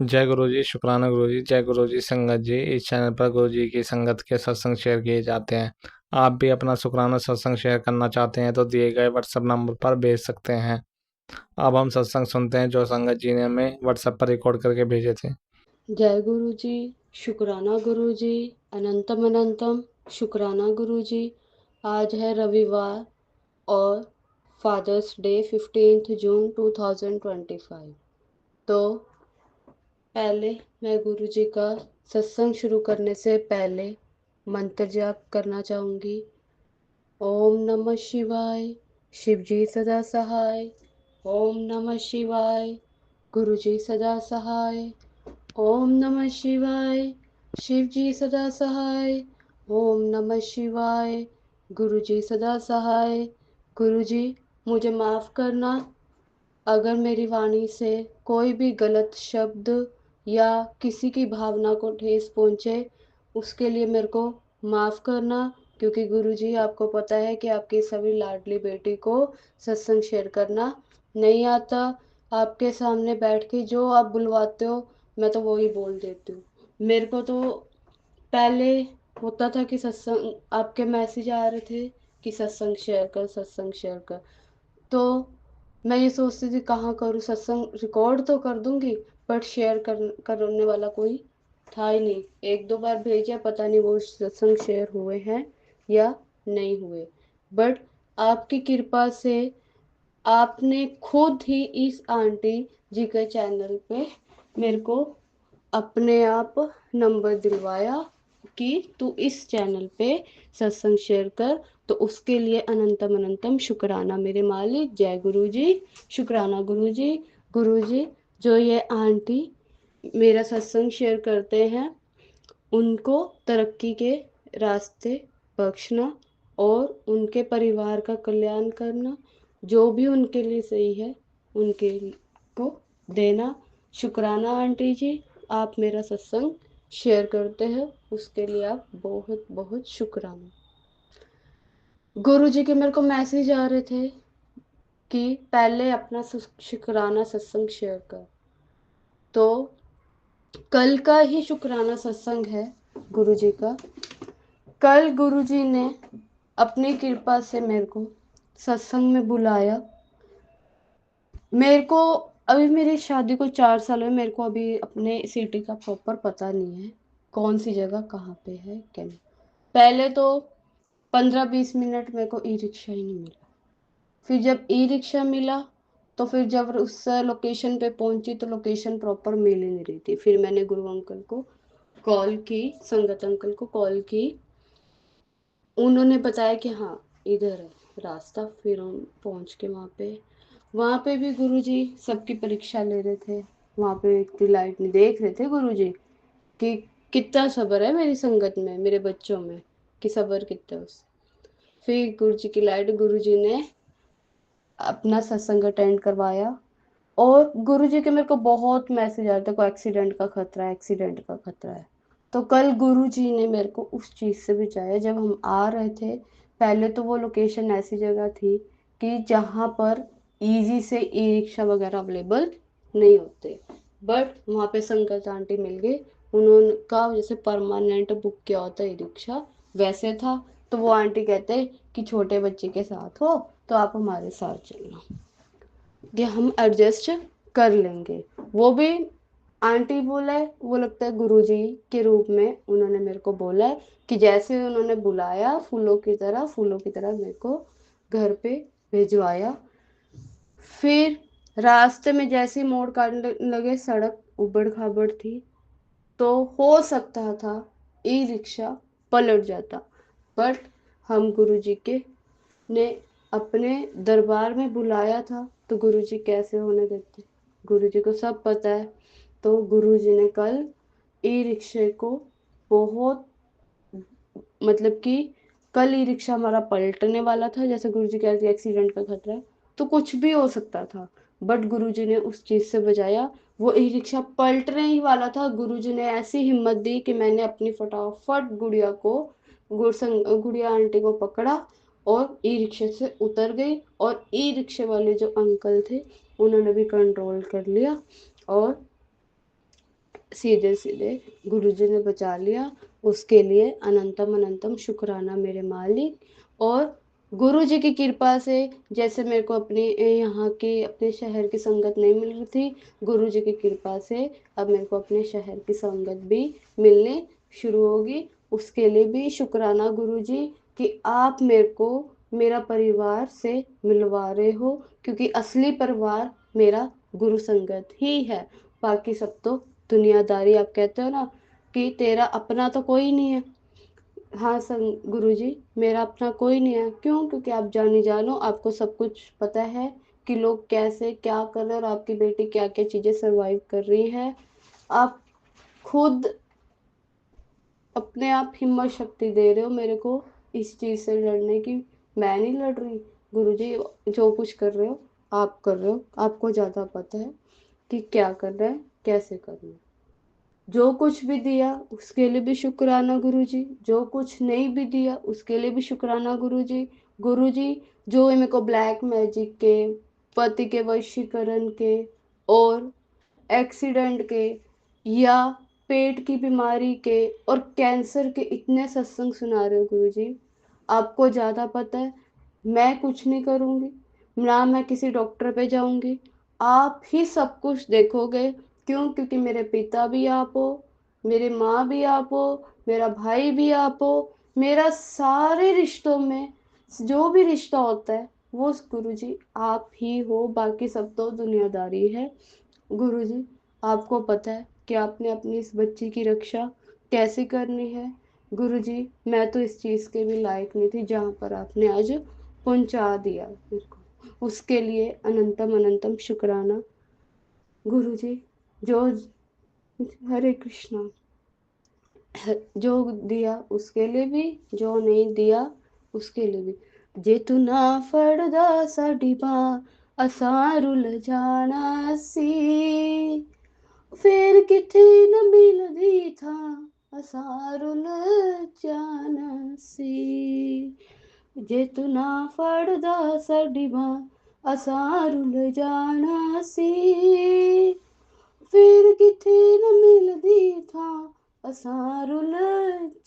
जय गुरु जी, शुक्राना गुरु जी। जय गुरु जी संगत जी। इस चैनल पर गुरु जी की संगत के सत्संग शेयर किए जाते हैं। आप भी अपना शुक्राना सत्संग शेयर करना चाहते हैं तो दिए गए व्हाट्सएप नंबर पर भेज सकते हैं। अब हम सत्संग सुनते हैं जो संगत जी ने हमें व्हाट्सएप पर रिकॉर्ड करके भेजे थे। जय गुरु जी, शुक्राना गुरु जी, अनंतम अनंतम शुक्राना गुरु जी। आज है रविवार और फादर्स डे 15 जून 2025। तो पहले मैं गुरु जी का सत्संग शुरू करने से पहले मंत्र जाप करना चाहूँगी। ओम नमः शिवाय, शिव जी सदा सहाय। ओम नमः शिवाय, गुरु जी सदा सहाय। ओम नमः शिवाय, शिव जी सदा सहाय। ओम नमः शिवाय, गुरु जी सदा सहाय। गुरु जी, मुझे माफ़ करना अगर मेरी वाणी से कोई भी गलत शब्द या किसी की भावना को ठेस पहुँचे, उसके लिए मेरे को माफ़ करना। क्योंकि गुरुजी आपको पता है कि आपकी सभी लाडली बेटी को सत्संग शेयर करना नहीं आता। आपके सामने बैठ के जो आप बुलवाते हो मैं तो वो ही बोल देती हूँ। मेरे को तो पहले होता था कि सत्संग आपके मैसेज आ रहे थे कि सत्संग शेयर कर, सत्संग शेयर कर। तो मैं ये सोचती थी कहाँ करूँ सत्संग, रिकॉर्ड तो कर दूंगी बट शेयर करने वाला कोई था ही नहीं। एक दो बार भेजा, पता नहीं वो सत्संग शेयर हुए हैं या नहीं हुए। बट आपकी कृपा से आपने खुद ही इस आंटी जी के चैनल पे मेरे को अपने आप नंबर दिलवाया कि तू इस चैनल पे सत्संग शेयर कर। तो उसके लिए अनंतम अनंतम शुक्राना मेरे मालिक। जय गुरु जी, शुक्राना गुरु जी। गुरु जी, जो ये आंटी मेरा सत्संग शेयर करते हैं उनको तरक्की के रास्ते बख्शना और उनके परिवार का कल्याण करना, जो भी उनके लिए सही है उनके को देना। शुक्राना आंटी जी, आप मेरा सत्संग शेयर करते हैं उसके लिए आप बहुत बहुत शुक्राना। गुरु जी के मेरे को मैसेज आ रहे थे कि पहले अपना शुक्राना सत्संग शेयर कर। तो कल का ही शुक्राना सत्संग है गुरु जी का। कल गुरुजी ने अपनी कृपा से मेरे को सत्संग में बुलाया। मेरे को अभी मेरी शादी को 4 साल हुए, मेरे को अभी अपने सिटी का प्रॉपर पता नहीं है कौन सी जगह कहाँ पे है क्या नहीं। पहले तो 15-20 मिनट मेरे को ई रिक्शा ही नहीं मिला। फिर जब ई रिक्शा मिला तो फिर जब उस लोकेशन पे पहुंची तो लोकेशन प्रॉपर मिल ही नहीं रही थी। फिर मैंने गुरु अंकल को कॉल की, संगत अंकल को कॉल की। उन्होंने बताया कि हाँ इधर है रास्ता। फिर हम पहुंच के वहाँ पे भी गुरुजी सबकी परीक्षा ले रहे थे। वहाँ पे इतनी लाइट नहीं देख रहे थे गुरुजी कि कितना सब्र है मेरी संगत में, मेरे बच्चों में, कि सब्र कितना है उससे। फिर गुरुजी की लाइट, गुरुजी ने अपना सत्संग अटेंड करवाया। और गुरुजी के मेरे को बहुत मैसेज आ रहे थे, कोई एक्सीडेंट का खतरा है, एक्सीडेंट का खतरा है। तो कल गुरुजी ने मेरे को उस चीज़ से बचाया। जब हम आ रहे थे, पहले तो वो लोकेशन ऐसी जगह थी कि जहाँ पर इजी से ई रिक्शा वगैरह अवेलेबल नहीं होते। बट वहाँ पे संगत आंटी मिल गई। उन्होंने का जैसे परमानेंट बुक किया होता है ई रिक्शा वैसे था। तो वो आंटी कहते कि छोटे बच्चे के साथ हो तो आप हमारे साथ चलना, कि हम एडजस्ट कर लेंगे। वो भी आंटी बोला है, वो लगता है गुरुजी के रूप में उन्होंने मेरे को बोला है कि जैसे उन्होंने बुलाया फूलों की तरह मेरे को घर पे भिजवाया। फिर रास्ते में जैसे ही मोड़ काटने लगे, सड़क उबड़ खाबड़ थी। तो हो सकता था ई रिक्शा पलट जाता। बट हम गुरुजी के ने अपने दरबार में बुलाया था तो गुरुजी कैसे होने देते, गुरुजी को सब पता है। तो गुरुजी ने कल ई रिक्शे को बहुत, मतलब कि कल ई रिक्शा हमारा पलटने वाला था। जैसे गुरुजी कह रहे थे एक्सीडेंट का खतरा है, तो कुछ भी हो सकता था। बट गुरुजी ने उस चीज से बचाया। वो ई रिक्शा पलटने ही वाला था, गुरुजी ने ऐसी हिम्मत दी कि मैंने अपनी फटाफट गुड़िया को, गुड़िया आंटी को पकड़ा और ई रिक्शे से उतर गई। और ई रिक्शे वाले जो अंकल थे उन्होंने भी कंट्रोल कर लिया और सीधे सीधे गुरुजी ने बचा लिया। उसके लिए अनंतम अनंतम शुक्राना मेरे मालिक। और गुरुजी की कृपा से जैसे मेरे को अपनी यहाँ की अपने शहर की संगत नहीं मिल रही थी, गुरुजी की कृपा से अब मेरे को अपने शहर की संगत भी मिलने शुरू होगी। उसके लिए भी शुक्राना गुरुजी कि आप मेरे को मेरा परिवार से मिलवा रहे हो, क्योंकि असली परिवार मेरा गुरु संगत ही है। बाकी सब तो दुनियादारी। आप कहते हो ना कि तेरा अपना तो कोई नहीं है। हाँ गुरुजी, मेरा अपना कोई नहीं है। क्यों? क्योंकि आप जानी जानो, आपको सब कुछ पता है कि लोग कैसे क्या कर रहे हैं और आपकी बेटी क्या क्या चीजें सरवाइव कर रही है। आप खुद अपने आप हिम्मत शक्ति दे रहे हो मेरे को इस चीज से लड़ने की। मैं नहीं लड़ रही गुरुजी। जो कुछ कर रहे हो आप कर रहे हो, आपको ज्यादा पता है कि क्या करना है, कैसे करना है। जो कुछ भी दिया उसके लिए भी शुक्राना गुरुजी, जो कुछ नहीं भी दिया उसके लिए भी शुक्राना गुरुजी। गुरुजी जो मेरे को ब्लैक मैजिक के, पति के वशीकरण के और एक्सीडेंट के या पेट की बीमारी के और कैंसर के इतने सत्संग सुना रहे हो गुरुजी, आपको ज्यादा पता है। मैं कुछ नहीं करूंगी, ना मैं किसी डॉक्टर पे जाऊंगी, आप ही सब कुछ देखोगे। क्यों? क्योंकि मेरे पिता भी आप हो, मेरी माँ भी आप हो, मेरा भाई भी आप हो। मेरा सारे रिश्तों में जो भी रिश्ता होता है वो गुरुजी आप ही हो। बाकी सब तो दुनियादारी है। गुरुजी आपको पता है कि आपने अपनी इस बच्ची की रक्षा कैसे करनी है। गुरुजी मैं तो इस चीज के भी लायक नहीं थी जहाँ पर आपने आज पहुंचा दिया मेरे को। उसके लिए अनंतम अनंतम शुक्राना गुरुजी। जो हरे कृष्णा। जो दिया उसके लिए भी, जो नहीं दिया उसके लिए भी। जे तू ना फड़दा साडी बांह असां रुल जाना सी, फिर किथे न मिलदी थां असां रुल जाना सी। जे तू ना फड़दा साडी बांह असां रुल जाना सी, फिर किथे न मिलदी थां असां रुल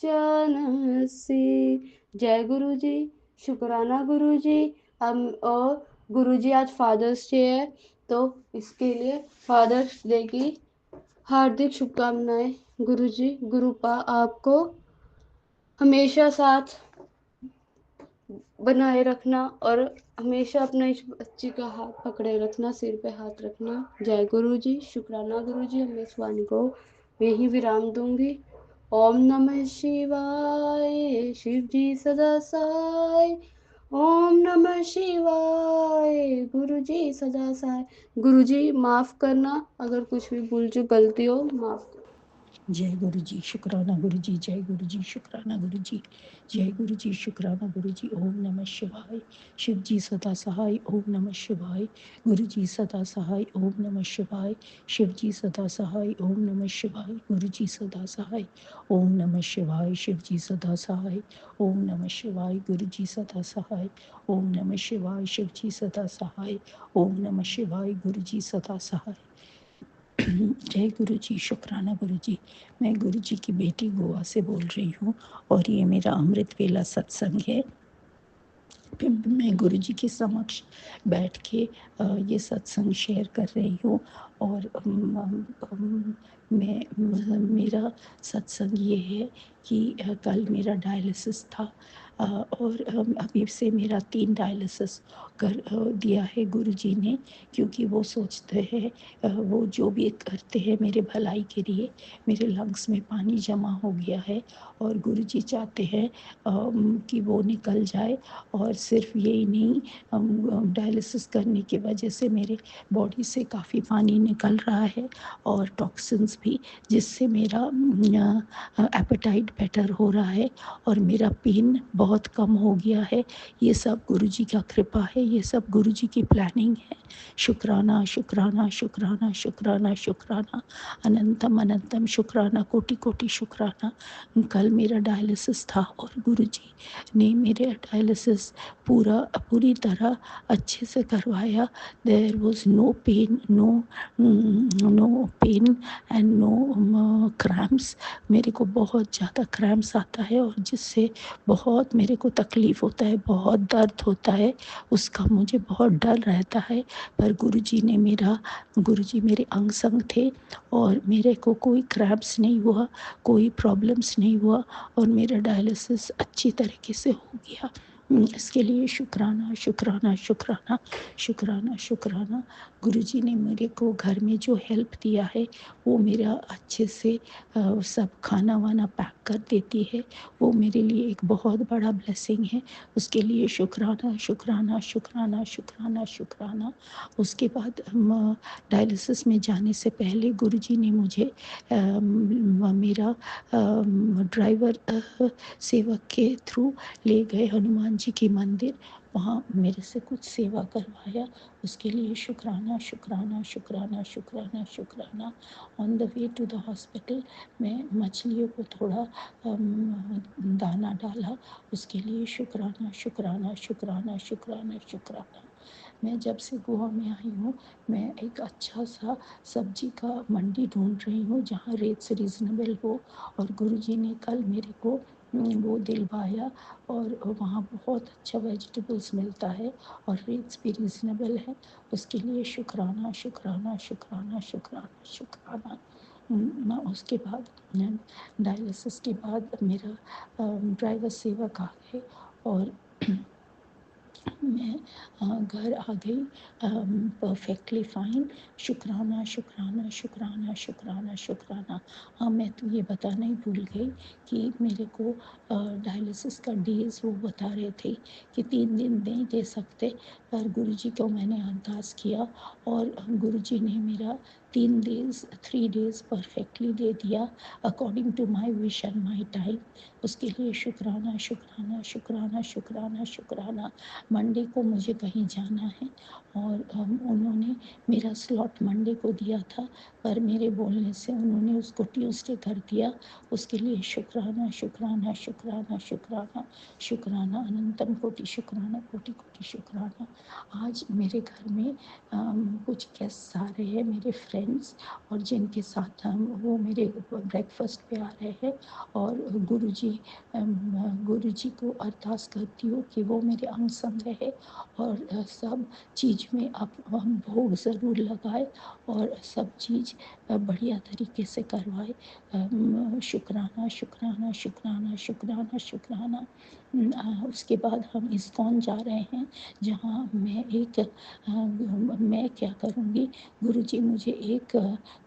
जाना सी। जय गुरु जी। शुक्राना गुरु जी। हम और गुरु जी आज फादर्स डे है, तो इसके लिए फादर्स डे की हार्दिक शुभकामनाएं। गुरु जी गुरुपा आपको हमेशा साथ बनाए रखना और हमेशा अपना इस बच्ची का हाथ पकड़े रखना, सिर पे हाथ रखना। जय गुरु जी। शुक्राना गुरु जी। मैं इस वाणी को यही विराम दूंगी। ओम नमः शिवाय। शिव जी सदा सहाय। ओम नमः शिवाय। गुरु जी सदा सहाय। गुरु जी माफ करना, अगर कुछ भी भूल चूक गलती हो माफ कर। जय गुरु जी। शुक्राना गुरु जी। जय गुरु जी। शुक्राना गुरु जी। जय गुरु जी। शुक्राना गुरु जी। ओम नमः शिवाय। शिव जी सदा सहाय। ओम नमः शिवाय। गुरु जी सदा सहाय। ओम नमः शिवाय। शिव जी सदा सहाय। ओम नमः शिवाय। गुरु जी सदा सहाय। ओम नमः शिवाय। शिव जी सदा सहाय। ओम नमः शिवाय। गुरु जी सदा सहाय। ओम नमः शिवाय। शिव जी सदा सहाय। ओम नमः शिवाय। गुरु जी सदा सहाय। जय गुरु जी। शुक्राना गुरु जी। मैं गुरु जी की बेटी गोवा से बोल रही हूँ और ये मेरा अमृत वेला सत्संग है। मैं गुरु जी के समक्ष बैठ के ये सत्संग शेयर कर रही हूँ और मेरा सत्संग ये है कि कल मेरा डायलिसिस था और अभी से मेरा 3 डायलिसिस कर दिया है गुरु जी ने, क्योंकि वो सोचते हैं वो जो भी करते हैं मेरे भलाई के लिए। मेरे लंग्स में पानी जमा हो गया है और गुरु जी चाहते हैं कि वो निकल जाए। और सिर्फ यही नहीं, डायलिसिस करने की वजह से मेरे बॉडी से काफ़ी पानी निकल रहा है और टॉक्सिन्स भी, जिससे मेरा एपेटाइट बेटर हो रहा है और मेरा पेन बहुत बहुत कम हो गया है। ये सब गुरु जी का कृपा है, ये सब गुरु जी की प्लानिंग है। शुक्राना शुक्राना शुक्राना शुक्राना शुक्राना, अनंतम अनंतम शुक्राना, कोटि कोटि शुक्राना। कल मेरा डायलिसिस था और गुरु जी ने मेरे डायलिसिस पूरी तरह अच्छे से करवाया। There was no pain, no pain and no cramps. मेरे को बहुत ज़्यादा क्रैम्प्स आता है और जिससे बहुत मेरे को तकलीफ़ होता है, बहुत दर्द होता है, उसका मुझे बहुत डर रहता है। पर गुरु जी मेरे अंग संग थे और मेरे को कोई क्रैम्प्स नहीं हुआ, कोई प्रॉब्लम्स नहीं हुआ और मेरा डायलिसिस अच्छी तरीके से हो गया। इसके लिए शुक्राना शुक्राना शुक्राना शुक्राना शुक्राना। गुरु जी ने मेरे को घर में जो हेल्प दिया है वो मेरा अच्छे से सब खाना वाना पैक कर देती है। वो मेरे लिए एक बहुत बड़ा ब्लेसिंग है। उसके लिए शुक्राना शुक्राना शुक्राना शुक्राना शुक्राना। उसके बाद डायलिसिस में जाने से पहले गुरु जी ने मुझे मेरा ड्राइवर सेवक के थ्रू ले गए हनुमान जी की मंदिर। वहाँ मेरे से कुछ सेवा करवाया। उसके लिए शुक्राना शुक्राना शुक्राना शुक्राना शुक्राना। On the way to the hospital मैं मछलियों को थोड़ा दाना डाला। उसके लिए शुक्राना शुक्राना शुक्राना शुक्राना शुक्राना। मैं जब से गोवा में आई हूँ, मैं एक अच्छा सा सब्जी का मंडी ढूंढ रही हूँ जहाँ रेट्स रीज़नेबल हो। और गुरु जी ने कल मेरे को वो दिलवाया और वहाँ बहुत अच्छा वेजिटेबल्स मिलता है और रेट्स भी रीज़नेबल है। उसके लिए शुक्राना शुक्राना शुक्राना शुक्राना शुक्राना। उसके बाद डायलिसिस के बाद मेरा ड्राइवर सेवक आ गए और मैं घर आ गई परफेक्टली फ़ाइन। शुक्राना शुक्राना शुक्राना शुक्राना शुक्राना। हाँ, मैं तो ये बताना ही भूल गई कि मेरे को डायलिसिस का डेज़ वो बता रहे थे कि 3 दिन नहीं दे सकते, पर गुरु जी को मैंने अरदास किया और गुरु जी ने मेरा 3 डेज़ परफेक्टली दे दिया according to my wish and my time. उसके लिए शुक्राना शुक्राना शुक्राना शुक्राना शुक्राना। मंडे को मुझे कहीं जाना है और उन्होंने मेरा स्लॉट मंडे को दिया था, पर मेरे बोलने से उन्होंने उसको ट्यूसडे कर दिया। उसके लिए शुक्राना शुक्राना शुक्राना शुक्राना शुक्राना, अनंतम कोटि शुक्राना, कोटि कोटि शुक्राना। आज मेरे घर में कुछ गेस्ट आ रहे हैं, मेरे फ्रेंड्स, और जिनके साथ वो मेरे ब्रेकफास्ट पे आ रहे हैं। और गुरु जी को अरदास करती हूँ कि वो मेरे अंग संग रहे और सब चीज़ में अब हम भोग ज़रूर लगाए और सब चीज़ बढ़िया तरीके से करवाए। शुक्राना शुक्राना शुक्राना शुक्राना शुक्राना। उसके बाद हम इस्कॉन जा रहे हैं जहाँ मैं क्या करूँगी, गुरु जी मुझे एक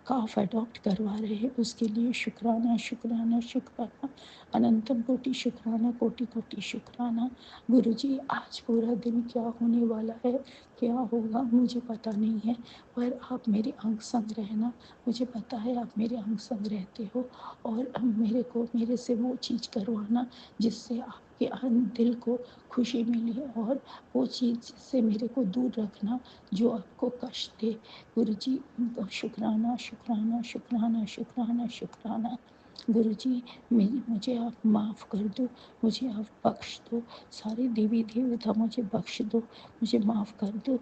काफ अडॉप्ट करवा रहे हैं। उसके लिए शुक्राना शुक्राना शुक्राना, अनंतम कोटि शुक्राना, कोटि कोटि शुक्राना। गुरु जी आज पूरा दिन क्या होने वाला है, क्या होगा मुझे पता नहीं है, पर आप मेरे अंग संग रहना। मुझे पता है आप मेरे अंग संग रहते हो और मेरे से वो चीज़ करवाना जिससे आपके दिल को खुशी मिले और वो चीज़ से मेरे को दूर रखना जो आपको कष्ट दे। गुरु जी शुक्राना शुक्राना शुक्राना शुक्राना शुक्राना। गुरु जी मुझे आप माफ़ कर दो, मुझे आप बख्श दो, सारे देवी देवता मुझे बख्श दो, मुझे माफ़ कर दो।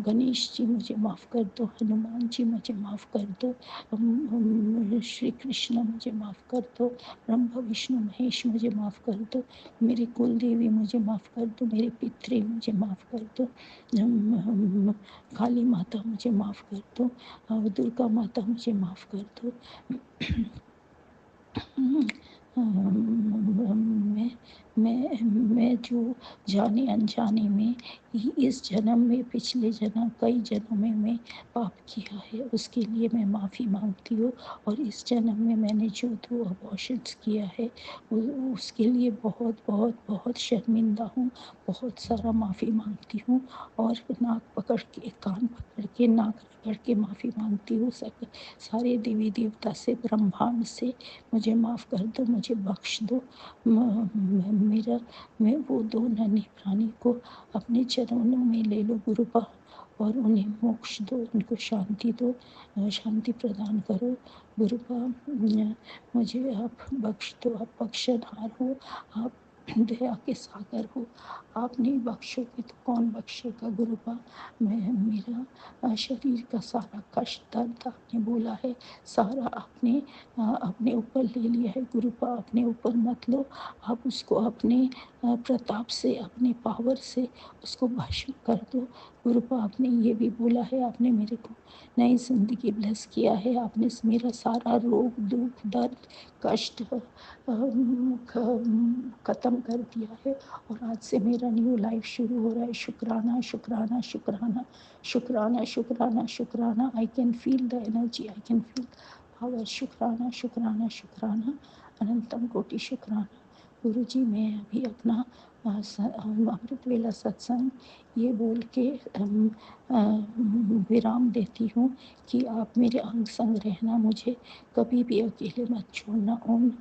गणेश जी मुझे माफ़ कर दो, हनुमान जी मुझे माफ़ कर दो, श्री कृष्ण मुझे माफ़ कर दो, ब्रह्मा विष्णु महेश मुझे माफ़ कर दो, मेरी कुल देवी मुझे माफ़ कर दो, मेरे पितृ मुझे माफ़ कर दो, काली माता मुझे माफ़ कर दो, दुर्गा माता मुझे माफ़ कर दो। मैं मैं जो जाने अनजाने में इस जन्म में, पिछले जन्म, कई जन्मों में पाप किया है उसके लिए मैं माफ़ी मांगती हूँ। और इस जन्म में मैंने जो 2 अबॉर्शंस किया है उसके लिए बहुत बहुत बहुत शर्मिंदा हूँ, बहुत सारा माफ़ी मांगती हूँ। और नाक पकड़ के, कान पकड़ के, नाक रगड़ के माफ़ी मांगती हूँ सब सारे देवी देवता से, ब्रह्मांड से। मुझे माफ़ कर दो, मुझे बख्श दो। मेरा मैं वो दो नन्हे प्राणी को अपने चरणों में ले लो गुरुपा, और उन्हें मोक्ष दो, उनको शांति दो, शांति प्रदान करो गुरुपा। मुझे आप बख्श दो, आप बख्शनहार हो, आप दया के सागर हो, आप नहीं बख्शोगे तो कौन बख्शेगा गुरुपा। मैं मेरा शरीर का सारा कष्ट दर्द आपने बोला है, सारा आपने अपने ऊपर ले लिया है गुरुपा, अपने ऊपर मत लो, आप उसको अपने प्रताप से, अपने पावर से उसको भस्म कर दो गुरुपा। आपने ये भी बोला है, आपने मेरे को नई ज़िंदगी ब्लेस किया है, आपने मेरा सारा रोग दुख दर्द कष्ट ख़त्म कर दिया है, और आज से मेरा न्यू लाइफ शुरू हो रहा है। शुक्राना शुक्राना शुक्राना शुक्राना शुक्राना शुक्राना। I can feel the energy, I can feel power. शुक्राना शुक्राना शुक्राना, अनंतम कोटि शुक्राना गुरु जी। मैं अभी अपना अमृत वेला सत्संग ये बोल के विराम देती हूँ कि आप मेरे अंग संग रहना, मुझे कभी भी अकेले मत छोड़ना। ओम।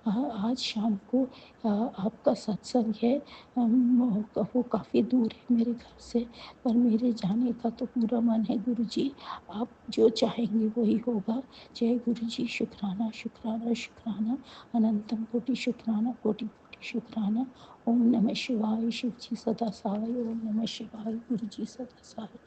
आज शाम को आपका सत्संग है, वो काफ़ी दूर है मेरे घर से, पर मेरे जाने का तो पूरा मन है गुरु जी, आप जो चाहेंगे वही होगा। जय गुरु जी। शुक्राना शुक्राना शुक्राना, अनंतम कोटि शुक्राना, कोटि कोटि शुक्राना। ओम नमः शिवाय। शिव जी सदा सहाय। ओम नमः शिवाय। गुरु जी सदा सहाय।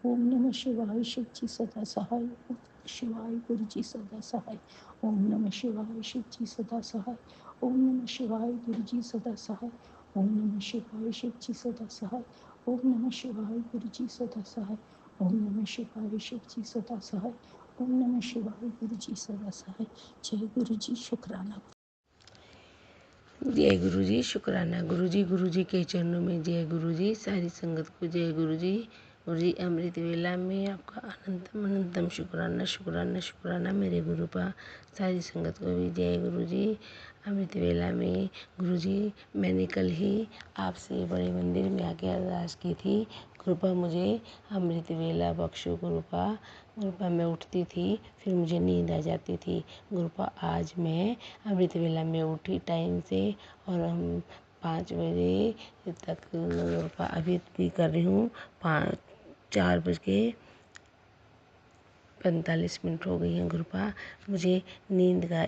ओम नमः शिवाय। शिव जी सदा सहाय। ओम नमः शिवाय। गुरु जी सदा सहाय। ओम नमः शिवाय। शिव जी सदा सहाय। ओम नमः शिवाय। गुरु जी सदा सहाय। ओम नमः शिवाय। शिव जी सदा सहाय। ओम नमः शिवाय। गुरु जी सदा सहाय। ओम नमः शिवाय। शिव जी सदा सहाय। ओम नमः शिवाय। गुरु जी सदा सहाय। जय गुरु जी। शुक्राना। जय गुरु जी। शुक्राना गुरु जी के चरणों में जय गुरु जी। सारी संगत को जय गुरु जी। गुरु जी अमृत वेला में आपका अनंतम अनंतम शुक्राना शुक्राना शुक्राना मेरे गुरु पा। सारी संगत को भी जय गुरु जी। अमृत वेला में गुरु जी, मैंने कल ही आपसे बड़े मंदिर में आके अरदास की थी, कृपा मुझे अमृत वेला बख्शो गुरुपा। गुरुपा मैं उठती थी फिर मुझे नींद आ जाती थी गुरुपा। आज मैं अमृत वेला में उठी टाइम से, और हम 5 बजे तक गुरुपा अभी भी कर रही हूँ। 4:45 हो गई हैं गुरुपा। मुझे नींद का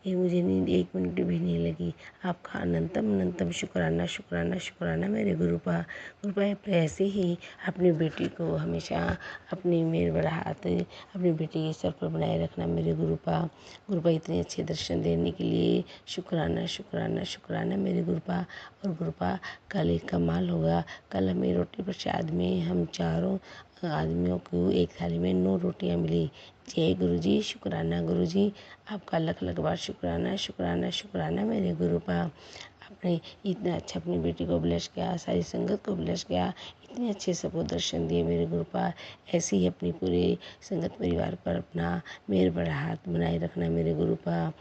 मुझे नींद 1 मिनट भी नहीं लगी। आपका अनंतम अनंतम शुक्राना शुक्राना शुक्राना मेरे गुरुपा। गुरुपा आप ऐसे ही अपनी बेटी को हमेशा अपनी मेर बड़ा हाथ अपनी बेटी के सर पर बनाए रखना मेरे गुरुपा। गुरुपा इतने अच्छे दर्शन देने के लिए शुक्राना शुक्राना शुक्राना मेरे गुरुपा। और गुरुपा कल एक कमाल होगा। कल हमें रोटी प्रसाद में हम चारों आदमियों को एक थाली में 9 रोटियां मिली। जय गुरु जी। शुक्राना गुरु जी। आपका लख लख बार शुक्राना शुक्राना शुक्राना मेरे गुरुपा। आपने इतना अच्छा अपनी बेटी को ब्लेस किया, सारी संगत को ब्लेस किया, इतने अच्छे सबको दर्शन दिए मेरे गुरुपा। ऐसे ही अपनी पूरे संगत परिवार पर अपना मेहर बड़ा हाथ बनाए रखना मेरे गुरुपा।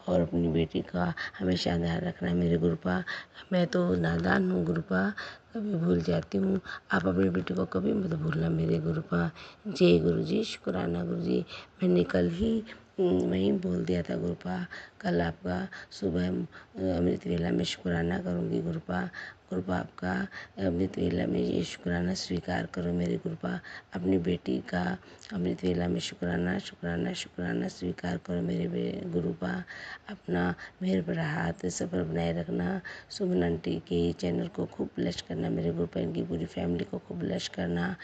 और अपनी बेटी का हमेशा ध्यान रखना मेरे गुरुपा। मैं तो नादान हूँ गुरुपा, कभी भूल जाती हूँ। आप अपनी बेटी को कभी मत भूलना मेरे गुरुपा। जय गुरु जी। शुक्राना गुरु जी। मैंने कल ही वहीं बोल दिया था गुरुपा, कल आपका सुबह अमृत वेला में शुक्राना करूँगी गुरुपा। गुरुपा आपका अमृत वेला में ये शुक्राना स्वीकार करो मेरे गुरुपा। अपनी बेटी का अमृत वेला में शुक्राना शुक्राना शुक्राना स्वीकार करो मेरे गुरुपा। अपना मेहर भरा हाथ सब पर बनाए रखना। सुमन आंटी के चैनल को खूब ब्लेस करना मेरे गुरुपा। इनकी पूरी फैमिली को खूब ब्लेस करना।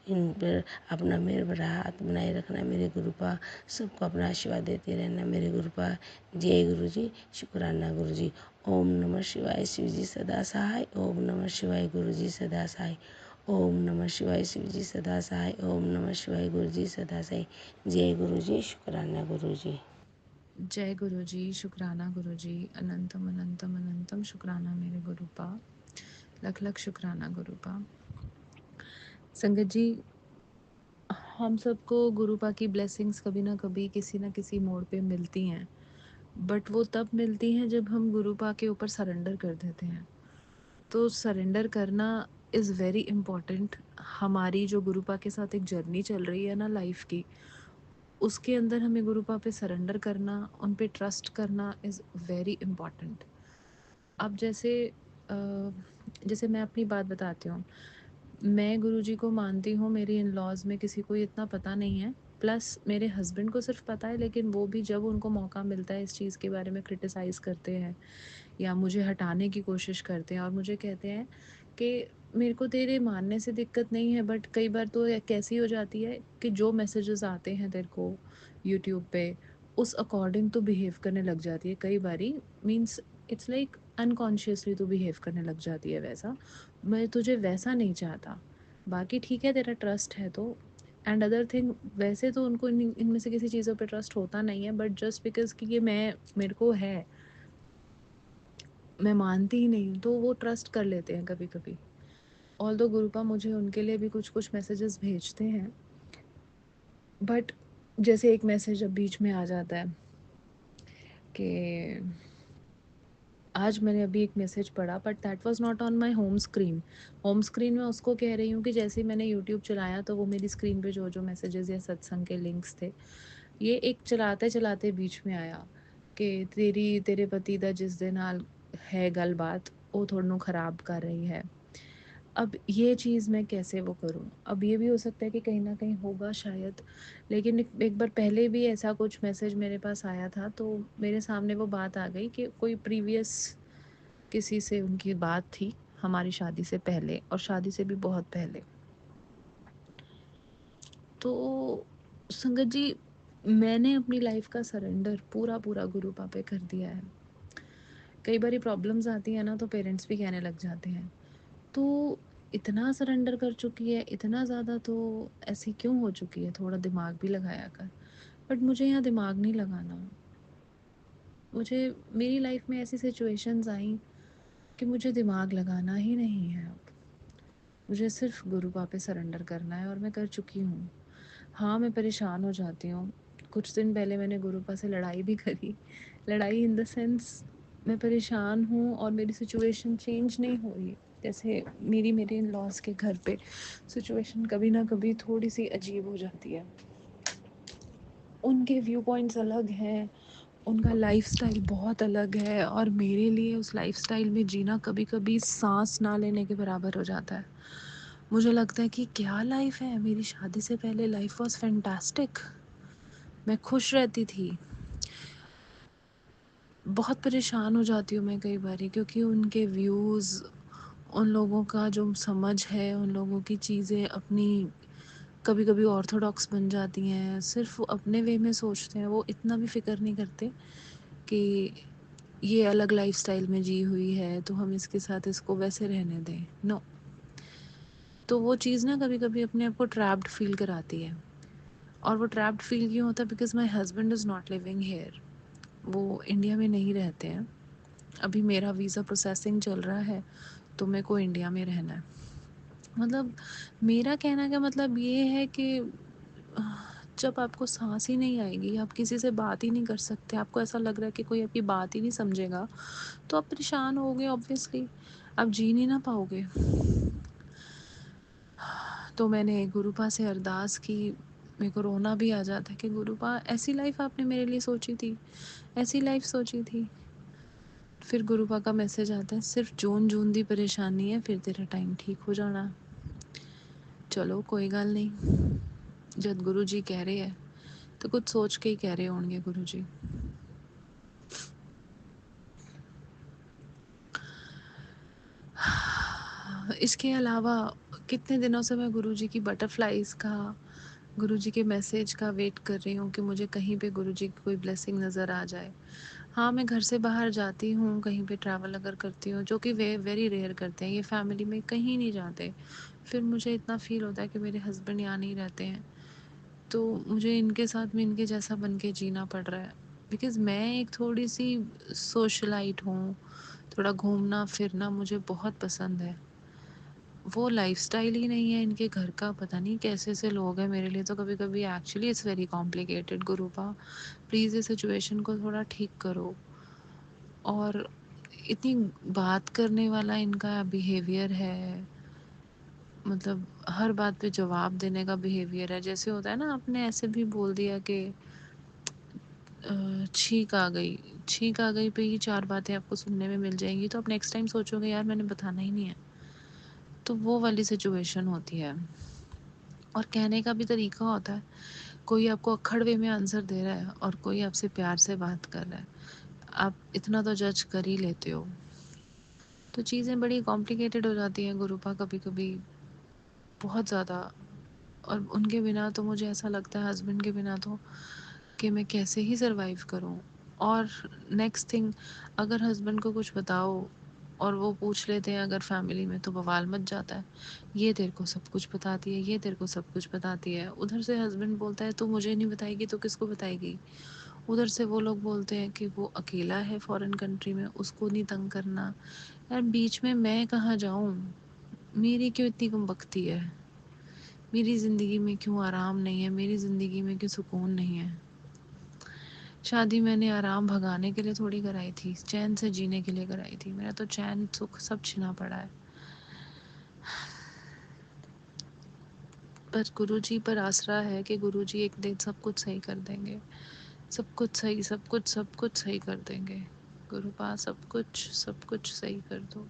इन पर अपना मेहर भरा हाथ बनाए रखना मेरे गुरुपा। सबको अपना आशीर्वाद देते रहना मेरे गुरुपा। जय गुरु जी। शुक्राना गुरु जी। ओम नमः शिवाय। शिव जी सदा सहाय। ओम नमः शिवाय। गुरु जी सदा सहाय। ओम नमः शिवाय। शिव जी सदा सहाय। ओम नमः शिवाय। गुरु जी सदा सहाय। जय गुरु जी। शुक्राना गुरु जी। जय गुरु जी। शुक्राना गुरु जी। अनंतम अनंतम अनंतम शुक्राना मेरे गुरुपा। लख लख शुक्राना गुरुपा। संगत जी, हम सबको गुरुपा की ब्लेसिंग्स कभी ना कभी किसी ना किसी मोड़ पे मिलती हैं, बट वो तब मिलती हैं जब हम गुरुपा के ऊपर सरेंडर कर देते हैं। तो सरेंडर करना इज़ वेरी इम्पॉर्टेंट। हमारी जो गुरुपा के साथ एक जर्नी चल रही है ना लाइफ की, उसके अंदर हमें गुरुपा पे सरेंडर करना, उन पे ट्रस्ट करना इज़ वेरी इम्पॉर्टेंट। अब जैसे मैं अपनी बात बताती हूँ। मैं गुरुजी को मानती हूँ, मेरे इन-लॉज़ में किसी को इतना पता नहीं है। प्लस मेरे हस्बैंड को सिर्फ़ पता है, लेकिन वो भी जब उनको मौका मिलता है इस चीज़ के बारे में क्रिटिसाइज़ करते हैं या मुझे हटाने की कोशिश करते हैं और मुझे कहते हैं कि मेरे को तेरे मानने से दिक्कत नहीं है, बट कई बार तो कैसी हो जाती है कि जो मैसेजेस आते हैं तेरे को यूट्यूब पे, उस अकॉर्डिंग तो बिहेव करने लग जाती है कई बारी। मीन्स इट्स लाइक अनकॉन्शियसली तो बिहेव करने लग जाती है वैसा। मैं तुझे वैसा नहीं चाहता। बाकी ठीक है, तेरा ट्रस्ट है तो, एंड अदर थिंग, वैसे तो उनको इनमें से किसी चीज़ों पे ट्रस्ट होता नहीं है, बट जस्ट बिकॉज़ कि ये मेरे को है, मैं मानती ही नहीं हूँ, तो वो ट्रस्ट कर लेते हैं कभी-कभी। ऑल्दो गुरुपा मुझे उनके लिए भी कुछ-कुछ मैसेजेस भेजते हैं, बट जैसे एक मैसेज अब बीच में आ जाता है कि आज मैंने अभी एक मैसेज पढ़ा, but that was not on my home screen. Home screen में उसको कह रही हूँ कि जैसे ही मैंने यूट्यूब चलाया तो वो मेरी स्क्रीन पे जो-जो मैसेजेस या सत्संग के लिंक्स थे, ये एक चलाते-चलाते बीच में आया कि तेरे पति दा जिस दे नाल है गलबात, वो थोड़नों खराब कर रही है। अब ये चीज़ मैं कैसे वो करूँ? अब ये भी हो सकता है कि कहीं न कहीं होगा शायद, लेकिन एक एक बार पहले भी ऐसा कुछ मैसेज मेरे पास आया था, तो मेरे सामने वो बात आ गई कि कोई प्रीवियस किसी से उनकी बात थी, हमारी शादी से पहले और शादी से भी बहुत पहले। तो संगत जी, मैंने अपनी लाइफ़ का सरेंडर पूरा-पूरा गुरु पापे कर दिया है। कई बारी प्रॉब्लम्स आती है ना, तो पेरेंट्स भी कहने लग जाते हैं, "तू इतना सरेंडर कर चुकी है, इतना ज़्यादा तो ऐसी क्यों हो चुकी है? थोड़ा दिमाग भी लगाया कर।" बट मुझे यहाँ दिमाग नहीं लगाना। मुझे मेरी लाइफ़ में ऐसी सिचुएशंस आईं कि मुझे दिमाग लगाना ही नहीं है अब। मुझे सिर्फ़ गुरु पापे सरेंडर करना है और मैं कर चुकी हूँ। हाँ, मैं परेशान हो जाती हूँ। कुछ दिन पहले मैंने गुरुपा से लड़ाई भी करी। लड़ाई इन द सेंस, मैं परेशान हूँ और मेरी सिचुएशन चेंज नहीं हो रही। जैसे मेरे इन-लॉज़ के घर पे सिचुएशन कभी ना कभी थोड़ी-सी अजीब हो जाती है। उनके व्यू पॉइंट्स अलग हैं, उनका लाइफ़स्टाइल बहुत अलग है और मेरे लिए उस लाइफ़स्टाइल में जीना कभी-कभी साँस ना लेने के बराबर हो जाता है। मुझे लगता है कि क्या लाइफ़ है, मेरी शादी से पहले लाइफ़ वाज़ फैंटास्टिक। मैं खुश रहती थी। बहुत परेशान हो जाती हूँ मैं कई बारी, क्योंकि उनके व्यूज़, उन लोगों का जो समझ है, उन लोगों की चीज़ें अपनी कभी-कभी ऑर्थोडॉक्स बन जाती हैं, सिर्फ़ वो अपने वे में सोचते हैं, वो इतना भी फ़िक्र नहीं करते कि ये अलग लाइफ़स्टाइल में जी हुई है, तो हम इसके साथ इसको वैसे रहने दें। नो, तो वो चीज़ ना कभी-कभी अपने आप को ट्रैप्ड फ़ील कराती है। और वो ट्रैप्ड फ़ील क्यों होता है? Because my husband is not living here. वो इंडिया में नहीं रहते हैं। अभी मेरा वीज़ा प्रोसेसिंग चल रहा है, तो मेरे को इंडिया में रहना है। मतलब मेरा कहने का मतलब ये है कि जब आपको साँस ही नहीं आएगी, आप किसी से बात ही नहीं कर सकते, आपको ऐसा लग रहा है कि कोई आपकी बात ही नहीं समझेगा, तो आप परेशान होगे ऑब्वियसली, आप जी नहीं ना पाओगे। तो मैंने गुरुपा से अरदास की, मेरे को रोना भी आ जाता है कि गुरुपा, ऐसी लाइफ़ आपने मेरे लिए सोची थी, ऐसी लाइफ़ सोची थी। फिर गुरुपा का मैसेज आता है, सिर्फ जून दी परेशानी है, फिर तेरा टाइम ठीक हो जाना। चलो कोई गल नहीं, जब गुरु जी कह रहे हैं तो कुछ सोच के ही कह रहे होंगे गुरु जी। इसके अलावा कितने दिनों से मैं गुरु जी की बटरफ्लाइज का, गुरु जी के मैसेज का वेट कर रही हूँ कि मुझे कहीं पे गुरु जी की कोई ब्लेसिंग नज़र आ जाए। हाँ, मैं घर से बाहर जाती हूँ, कहीं पे ट्रैवल अगर करती हूँ, जो कि वे वेरी रेयर करते हैं, ये फैमिली में कहीं नहीं जाते। फिर मुझे इतना फ़ील होता है कि मेरे हस्बैंड यहाँ नहीं रहते हैं, तो मुझे इनके साथ में इनके जैसा बन के जीना पड़ रहा है। बिकॉज़ मैं एक थोड़ी-सी सोशलाइट हूँ, थोड़ा घूमना-फिरना मुझे बहुत पसंद है। वो लाइफ़स्टाइल ही नहीं है इनके घर का, पता नहीं कैसे-ऐसे लोग हैं, मेरे लिए तो कभी-कभी actually it's very complicated. गुरुपा, please इस सिचुएशन को थोड़ा ठीक करो। और इतनी बात करने वाला इनका बिहेवियर है, मतलब हर बात पे जवाब देने का बिहेवियर है। जैसे होता है ना, आपने ऐसे भी बोल दिया कि छींक आ गई, छींक आ गई पे ही 4 बातें आपको सुनने में मिल जाएंगी, तो आप नेक्स्ट टाइम सोचोगे यार मैंने बताना ही नहीं है। तो वो वाली सिचुएशन होती है। और कहने का भी तरीका होता है, कोई आपको अक्खड़ वे में आंसर दे रहा है और कोई आपसे प्यार से बात कर रहा है, आप इतना तो जज कर ही लेते हो। तो चीज़ें बड़ी कॉम्प्लिकेटेड हो जाती हैं गुरुपा कभी कभी, बहुत ज़्यादा। और उनके बिना तो मुझे ऐसा लगता है, हस्बैंड के बिना तो, कि मैं कैसे ही सरवाइव करूं। और नेक्स्ट थिंग, अगर हस्बैंड को कुछ बताओ और वो पूछ लेते हैं अगर फैमिली में, तो बवाल मच जाता है, ये तेरे को सब कुछ बताती है, ये तेरे को सब कुछ बताती है। उधर से हस्बैंड बोलता है तू मुझे नहीं बताएगी तो किसको बताएगी। उधर से वो लोग बोलते हैं कि वो अकेला है फॉरेन कंट्री में, उसको नहीं तंग करना। यार बीच में मैं कहाँ जाऊं, मेरी क्यों इतनी कम बख्ती है, मेरी ज़िंदगी में क्यों आराम नहीं है, मेरी ज़िंदगी में क्यों सुकून नहीं है। शादी मैंने आराम भगाने के लिए थोड़ी कराई थी, चैन से जीने के लिए कराई थी। मेरा तो चैन सुख सब छिना पड़ा है। पर गुरुजी पर आसरा है कि गुरुजी एक दिन सब कुछ सही कर देंगे, सब कुछ सही, सब कुछ सही कर देंगे। गुरुपा सब कुछ सही कर दो।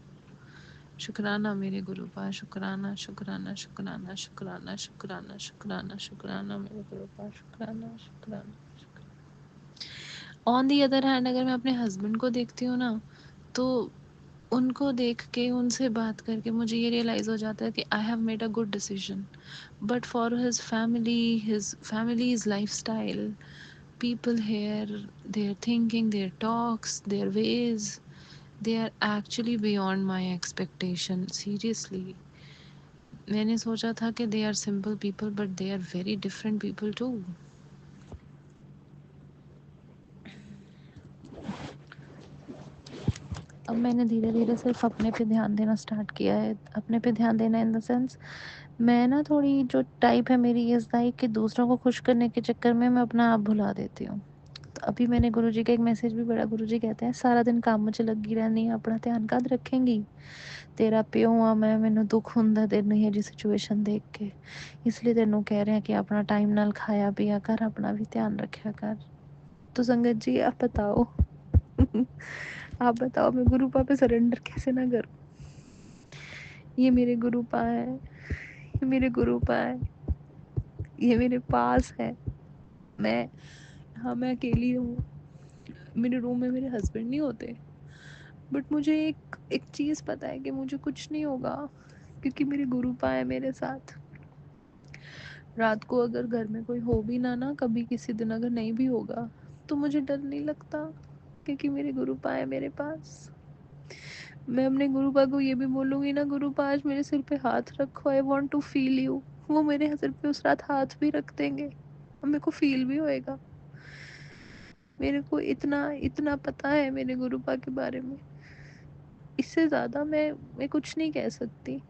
शुक्राना मेरे गुरुपा, शुक्राना शुक्राना शुक्राना शुक्राना शुक्राना शुक्राना शुक्राना मेरे गुरुपा, शुक्राना शुक्राना। ऑन दी अदर हैंड, अगर मैं अपने हस्बैंड को देखती हूँ ना, तो उनको देख के, उनसे बात करके मुझे ये रियलाइज़ हो जाता है कि I have made a good decision. But for his families life style, people here, their thinking, their talks, their ways, they are actually beyond my expectation. Seriously, मैंने सोचा था कि they are simple people, but they are very different people too. अब मैंने धीरे धीरे सिर्फ अपने पे ध्यान देना स्टार्ट किया है। अपने पे ध्यान देना इन द सेंस, मैं ना थोड़ी जो टाइप है मेरी इस टाइप कि दूसरों को खुश करने के चक्कर में मैं अपना आप भुला देती हूँ। तो अभी मैंने गुरुजी का एक मैसेज भी पढ़ा। गुरुजी कहते हैं सारा दिन काम 'ਚ ਲੱਗੀ ਰਹਿੰਦੀ ਆ, ਆਪਣਾ ਧਿਆਨ ਕਦ ਰੱਖੇਂਗੀ। ਤੇਰਾ ਪਿਓ ਆ ਮੈਂ, ਮੈਨੂੰ ਦੁੱਖ ਹੁੰਦਾ ਤੈਨੂੰ ਇਹ ਜਿਹੀ ਸਿਚੁਏਸ਼ਨ ਦੇਖ ਕੇ, ਇਸ ਲਈ ਤੈਨੂੰ ਕਹਿ ਰਹੇ ਕਿ ਆਪਣਾ टाइम ਨਾਲ खाया पिया कर, अपना भी ध्यान रखा कर। तो संगत जी आप बताओ आप बताओ मैं गुरुपा पे सरेंडर कैसे ना करूं। ये मेरे गुरुपा है, ये मेरे गुरुपा है, ये मेरे पास है। मैं, हाँ मैं अकेली हूँ, मेरे रूम में मेरे हस्बैंड नहीं होते, बट मुझे एक एक चीज़ पता है कि मुझे कुछ नहीं होगा, क्योंकि मेरे गुरुपा है मेरे साथ। रात को अगर घर में कोई हो भी ना कभी किसी दिन अगर नहीं भी होगा, तो मुझे डर नहीं लगता, क्योंकि मेरे गुरुपा है मेरे पास। मैं अपने गुरुपा को ये भी बोलूँगी ना, गुरुपा आज मेरे सिर पे हाथ रखो, I want to feel you. वो मेरे सिर पे उस रात हाथ भी रख देंगे और मेरे को फील भी होएगा। मेरे को इतना इतना पता है मेरे गुरुपा के बारे में, इससे ज़्यादा मैं कुछ नहीं कह सकती।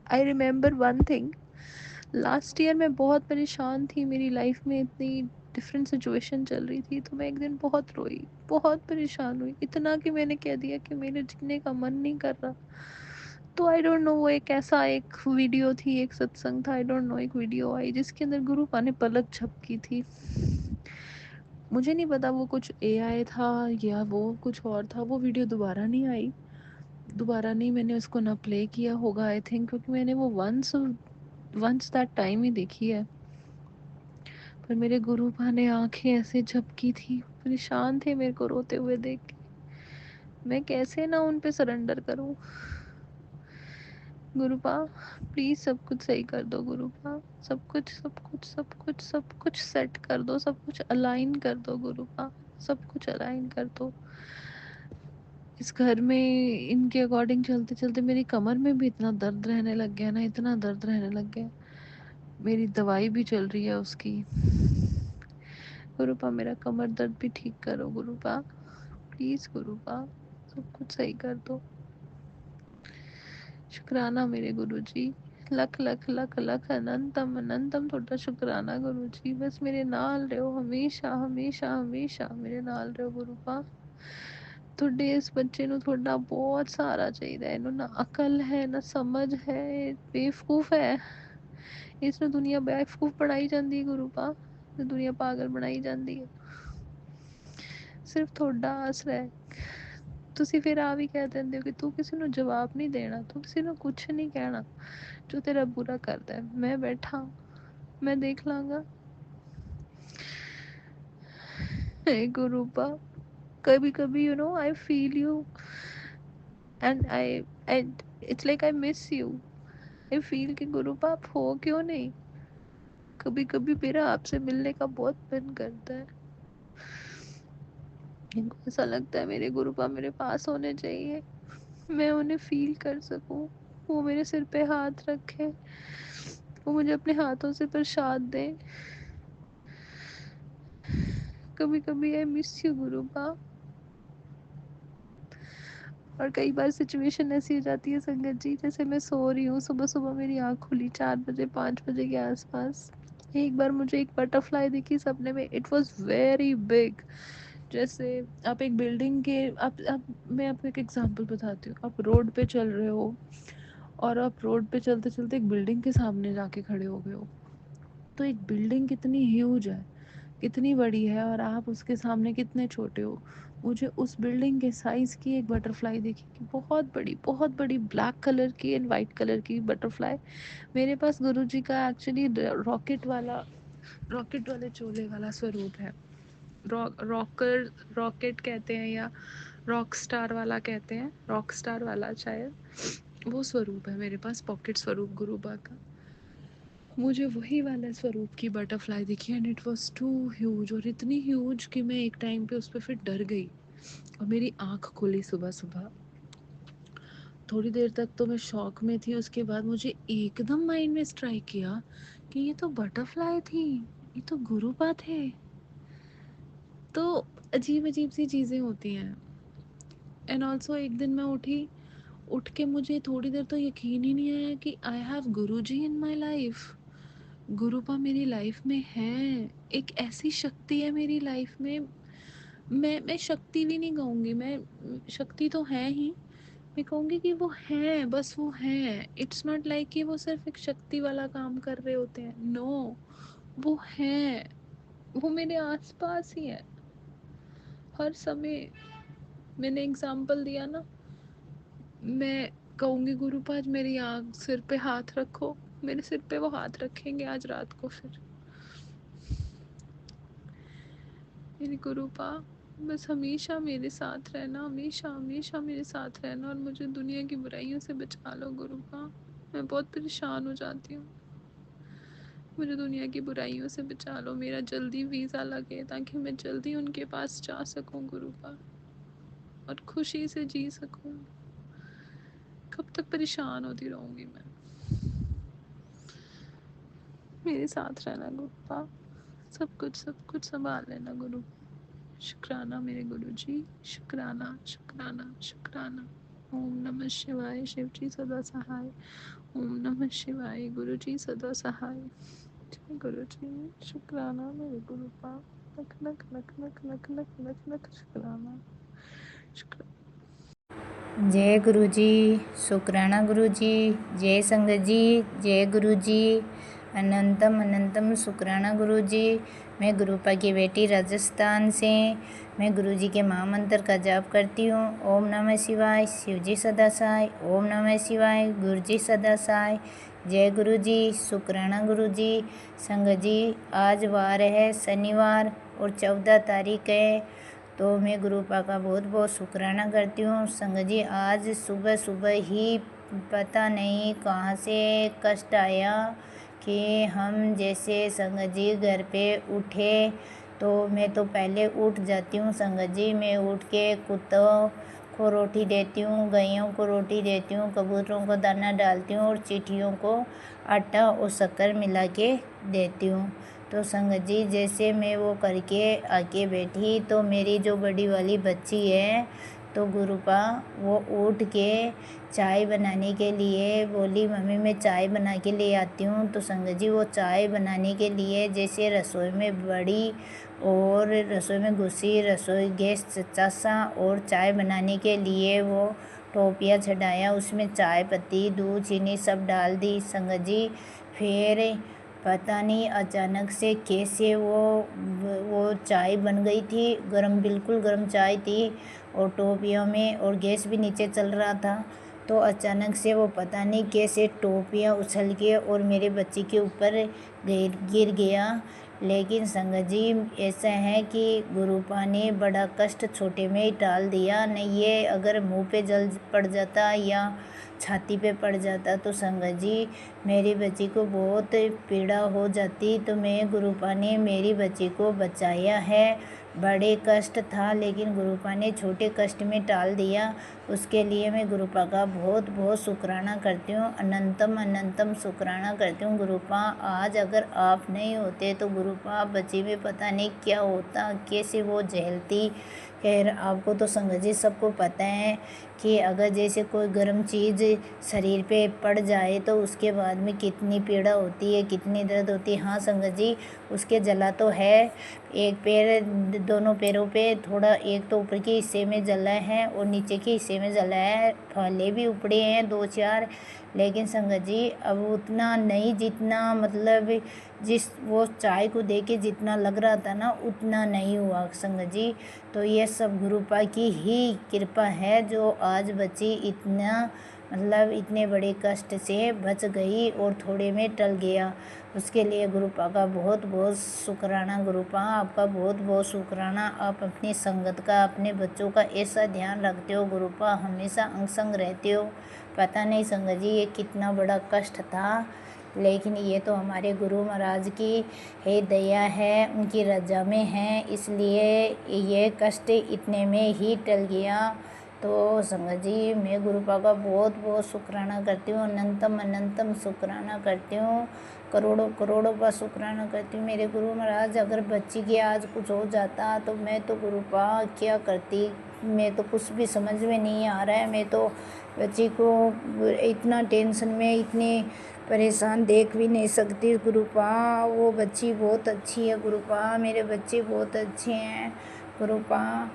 I remember one thing, last year मैं बहुत परेशान थी, मेरी लाइफ में इतनी डिफरेंट सिचुएशन चल रही थी, तो मैं एक दिन बहुत रोई, बहुत परेशान हुई, इतना कि मैंने कह दिया कि मेरे जीने का मन नहीं कर रहा। तो आई डोंट नो, वो एक ऐसा एक वीडियो थी, एक सत्संग था, आई डोंट नो, एक वीडियो आई जिसके अंदर गुरुपा ने पलक झपकी थी। मुझे नहीं पता वो कुछ एआई था या वो कुछ और था, वो वीडियो दोबारा नहीं आई, दोबारा नहीं मैंने उसको ना प्ले किया होगा आई थिंक, क्योंकि मैंने वो वंस वंस दैट टाइम ही देखी है। पर मेरे गुरुपा ने आंखें ऐसे झपकी थी, परेशान थे मेरे को रोते हुए देख के, मैं कैसे ना उन पे सरेंडर करूं। गुरुपा प्लीज सब कुछ सही कर दो गुरुपा, सब कुछ सब कुछ सब कुछ सब कुछ सेट कर दो, सब कुछ अलाइन कर दो गुरुपा, सब कुछ अलाइन कर दो। इस घर में इनके अकॉर्डिंग चलते चलते मेरी कमर में भी इतना दर्द रहने लग गया ना, इतना दर्द रहने लग गया, मेरी दवाई भी चल रही है उसकी। गुरुपा मेरा कमर दर्द भी ठीक करो गुरुपा, प्लीज गुरुपा, सब कुछ सही कर दो। शुक्राना मेरे गुरुजी, लख लख लख लख अनंतम अनंतम थोड़ा शुक्राना गुरुजी, बस मेरे नाल रहो हमेशा हमेशा हमेशा, मेरे नाल रहो गुरुपा। ਤੁਹਾਡੇ ਇਸ ਬੱਚੇ ਨੂੰ ਤੁਹਾਡਾ ਬਹੁਤ ਸਹਾਰਾ ਚਾਹੀਦਾ ਹੈ, ਇਹਨੂੰ ਨਾ ਅਕਲ ਹੈ ਨਾ ਸਮਝ ਹੈ, ਬੇਵਕੂਫ ਹੈ, ਇਸ ਨੂੰ ਦੁਨੀਆ ਬੇਵਕੂਫ ਬਣਾਈ ਜਾਂਦੀ ਗੁਰੂਪਾ। ਤੇ ਦੁਨੀਆ ਪਾਗਲ ਬਣਾਈ ਜਾਂਦੀ ਹੈ। ਸਿਰਫ ਤੁਹਾਡਾ ਆਸਰਾ ਹੈ। ਤੁਸੀਂ ਫਿਰ ਆ ਵੀ ਕਹਿ ਦਿੰਦੇ ਹੋ ਕਿ ਤੂੰ ਕਿਸੇ ਨੂੰ ਜਵਾਬ ਨਹੀਂ ਦੇਣਾ, ਤੂੰ ਕਿਸੇ ਨੂੰ ਕੁਛ ਨਹੀਂ ਕਹਿਣਾ ਜੋ ਤੇਰਾ ਬੁਰਾ ਕਰਦਾ ਹੈ। ਮੈਂ ਬੈਠਾ, ਮੈਂ ਦੇਖ ਲਾਂਗਾ। हे गुरुपा, कभी कभी I feel you and it's like I miss you. I feel कि गुरुपा आप हो क्यों नहीं। कभी कभी मेरा आपसे मिलने का बहुत मन करता है। इनको ऐसा लगता है मेरे गुरुपा मेरे पास होने चाहिए, मैं उन्हें फील कर सकूं, वो मेरे सिर पे हाथ रखे, वो मुझे अपने हाथों से प्रसाद दे। कभी कभी आई मिस यू गुरुपा। और कई बार सिचुएशन ऐसी हो जाती है संगत जी, जैसे मैं सो रही हूँ, सुबह सुबह मेरी आँख खुली 4 बजे 5 बजे के आसपास। एक बार मुझे एक बटरफ्लाई दिखी सपने में। It was very big. जैसे आप एक बिल्डिंग के आप मैं आपको एक एग्जांपल बताती हूँ। आप रोड पे चल रहे हो और आप रोड पे चलते चलते एक बिल्डिंग के सामने जाके खड़े हो गए हो। तो एक बिल्डिंग कितनी ह्यूज है, कितनी बड़ी है, और आप उसके सामने कितने छोटे हो। मुझे उस बिल्डिंग के साइज़ की एक बटरफ्लाई दिखी कि बहुत बड़ी ब्लैक कलर की एंड वाइट कलर की बटरफ्लाई। मेरे पास गुरुजी का एक्चुअली रॉकेट वाले चोले वाला स्वरूप है। रॉकेट कहते हैं या रॉक स्टार वाला कहते हैं, रॉक स्टार वाला शायद वो स्वरूप है मेरे पास, पॉकेट स्वरूप गुरुबा का। मुझे वही वाला स्वरूप की बटरफ्लाई दिखी and it was too huge, और इतनी ह्यूज कि मैं एक टाइम पे उस पर फिर डर गई और मेरी आँख खुली सुबह सुबह। थोड़ी देर तक तो मैं शॉक में थी। उसके बाद मुझे एकदम माइंड में स्ट्राइक किया कि ये तो बटरफ्लाई थी, ये तो गुरुपा थे। तो अजीब अजीब सी चीज़ें होती हैं। एंड ऑल्सो एक दिन मैं उठ के मुझे थोड़ी देर तो यकीन ही नहीं आया कि I have Guruji in my life. गुरुपा मेरी लाइफ में है, एक ऐसी शक्ति है मेरी लाइफ में। मैं शक्ति भी नहीं कहूँगी, मैं शक्ति तो है ही, मैं कहूँगी कि वो है, बस वो है। इट्स नॉट लाइक कि वो सिर्फ एक शक्ति वाला काम कर रहे होते हैं, नो, वो है, वो मेरे आसपास ही है हर समय। मैंने एग्जाम्पल दिया ना, मैं कहूँगी गुरुपा आज मेरी आँख सिर पे हाथ रखो, मेरे सिर पे वो हाथ रखेंगे आज रात को। फिर मेरे गुरुपा बस हमेशा मेरे साथ रहना, हमेशा हमेशा मेरे साथ रहना, और मुझे दुनिया की बुराइयों से बचा लो गुरुपा। मैं बहुत परेशान हो जाती हूँ, मुझे दुनिया की बुराइयों से बचा लो। मेरा जल्दी वीज़ा लगे ताकि मैं जल्दी उनके पास जा सकूँ गुरुपा, और खुशी से जी सकूँ। कब तक परेशान होती रहूँगी मैं। मेरे साथ रहना गुरुपा, सब कुछ संभाल लेना गुरु। शुक्राना मेरे गुरुजी, शुक्राना शुक्राना शुक्राना। ओम नमः शिवाय, शिवजी सदा सहाय। ओम नमः शिवाय, गुरुजी सदा सहाय। जय गुरुजी, शुक्राना मेरे गुरुपा। लख लख लख लख लख लख लख लख शुक्राना। शुक्र जय गुरु जी, शुक्राना गुरु जी, जय संगत जी, जय गुरु जी, अनंतम अनंतम शुक्राना गुरु जी। मैं गुरुपा की बेटी राजस्थान से, मैं गुरु जी के महामंत्र का जाप करती हूँ। ओम नमः शिवाय, शिव जी सदा सहाय। ओम नमः शिवाय, गुरु जी सदा सहाय। जय गुरु जी, शुक्राना गुरु जी। संगत जी, आज वार है शनिवार और 14 तारीख है, तो मैं गुरुपा का बहुत बहुत शुक्राना करती हूँ। संगत जी, आज सुबह सुबह ही पता नहीं कहाँ से कष्ट आया कि हम जैसे संगत जी घर पे उठे, तो मैं तो पहले उठ जाती हूँ संगत जी। मैं उठ के कुत्तों को रोटी देती हूँ, गैयों को रोटी देती हूँ, कबूतरों को दाना डालती हूँ और चींटियों को आटा और शक्कर मिला के देती हूँ। तो संगत जी, जैसे मैं वो करके आके बैठी, तो मेरी जो बड़ी वाली बच्ची है, तो गुरुपा वो उठ के चाय बनाने के लिए बोली, मम्मी मैं चाय बना के ले आती हूँ। तो संगत जी, वो चाय बनाने के लिए जैसे रसोई में बड़ी और रसोई में घुसी, रसोई गैस चासा और चाय बनाने के लिए वो टोपिया चढ़ाया, उसमें चाय पत्ती दूध चीनी सब डाल दी संगत जी। फिर पता नहीं अचानक से कैसे वो चाय बन गई थी, गरम, बिल्कुल गरम चाय थी और टोपियों में, और गैस भी नीचे चल रहा था। तो अचानक से वो पता नहीं कैसे टोपियाँ उछल के और मेरे बच्चे के ऊपर गिर गया। लेकिन संगत जी ऐसा है कि गुरुपा ने बड़ा कष्ट छोटे में ही टाल दिया, नहीं ये अगर मुंह पे जल पड़ जाता या छाती पे पड़ जाता तो संगत जी मेरी बच्ची को बहुत पीड़ा हो जाती। तो मैं गुरुपा ने मेरी बच्ची को बचाया है। बड़े कष्ट था लेकिन गुरुपा ने छोटे कष्ट में टाल दिया। उसके लिए मैं गुरुपा का बहुत बहुत शुक्राना करती हूँ, अनंतम अनंतम शुक्राना करती हूँ। गुरुपा आज अगर आप नहीं होते तो गुरुपा बच्ची में पता नहीं क्या होता, कैसे वो झेलती। खैर आपको तो संगत जी सबको पता है कि अगर जैसे कोई गर्म चीज़ शरीर पे पड़ जाए तो उसके बाद में कितनी पीड़ा होती है, कितनी दर्द होती है। हाँ संगत जी उसके जला तो है, एक पैर, दोनों पैरों पे थोड़ा, एक तो ऊपर के हिस्से में जला है और नीचे के हिस्से में जला है, फाले भी उपड़े हैं 2-4। लेकिन संगत जी अब उतना नहीं जितना मतलब जिस वो चाय को दे के जितना लग रहा था ना उतना नहीं हुआ संगत जी। तो ये सब गुरुपा की ही कृपा है जो आज बच्ची इतना मतलब इतने बड़े कष्ट से बच गई और थोड़े में टल गया। उसके लिए गुरुपा का बहुत बहुत शुक्राना। गुरुपा आपका बहुत बहुत शुक्राना। आप अपनी संगत का, अपने बच्चों का ऐसा ध्यान रखते हो गुरुपा, हमेशा अंग संग रहते हो। पता नहीं संगत जी ये कितना बड़ा कष्ट था, लेकिन ये तो हमारे गुरु महाराज की है दया है, उनकी रजा में है, इसलिए ये कष्ट इतने में ही टल गया। तो संगत जी मैं गुरुपा का बहुत बहुत शुक्राना करती हूँ, अनंतम अनंतम शुक्राना करती हूँ, करोड़ों करोड़ों का शुक्राना करती हूँ। मेरे गुरु महाराज अगर बच्ची की आज कुछ हो जाता तो मैं तो गुरुपा क्या करती, मैं तो कुछ भी समझ में नहीं आ रहा है। मैं तो बच्ची को इतना टेंशन में, इतने परेशान देख भी नहीं सकती गुरुपा। वो बच्ची बहुत अच्छी है गुरुपा, मेरे बच्चे बहुत अच्छे हैं गुरुपा।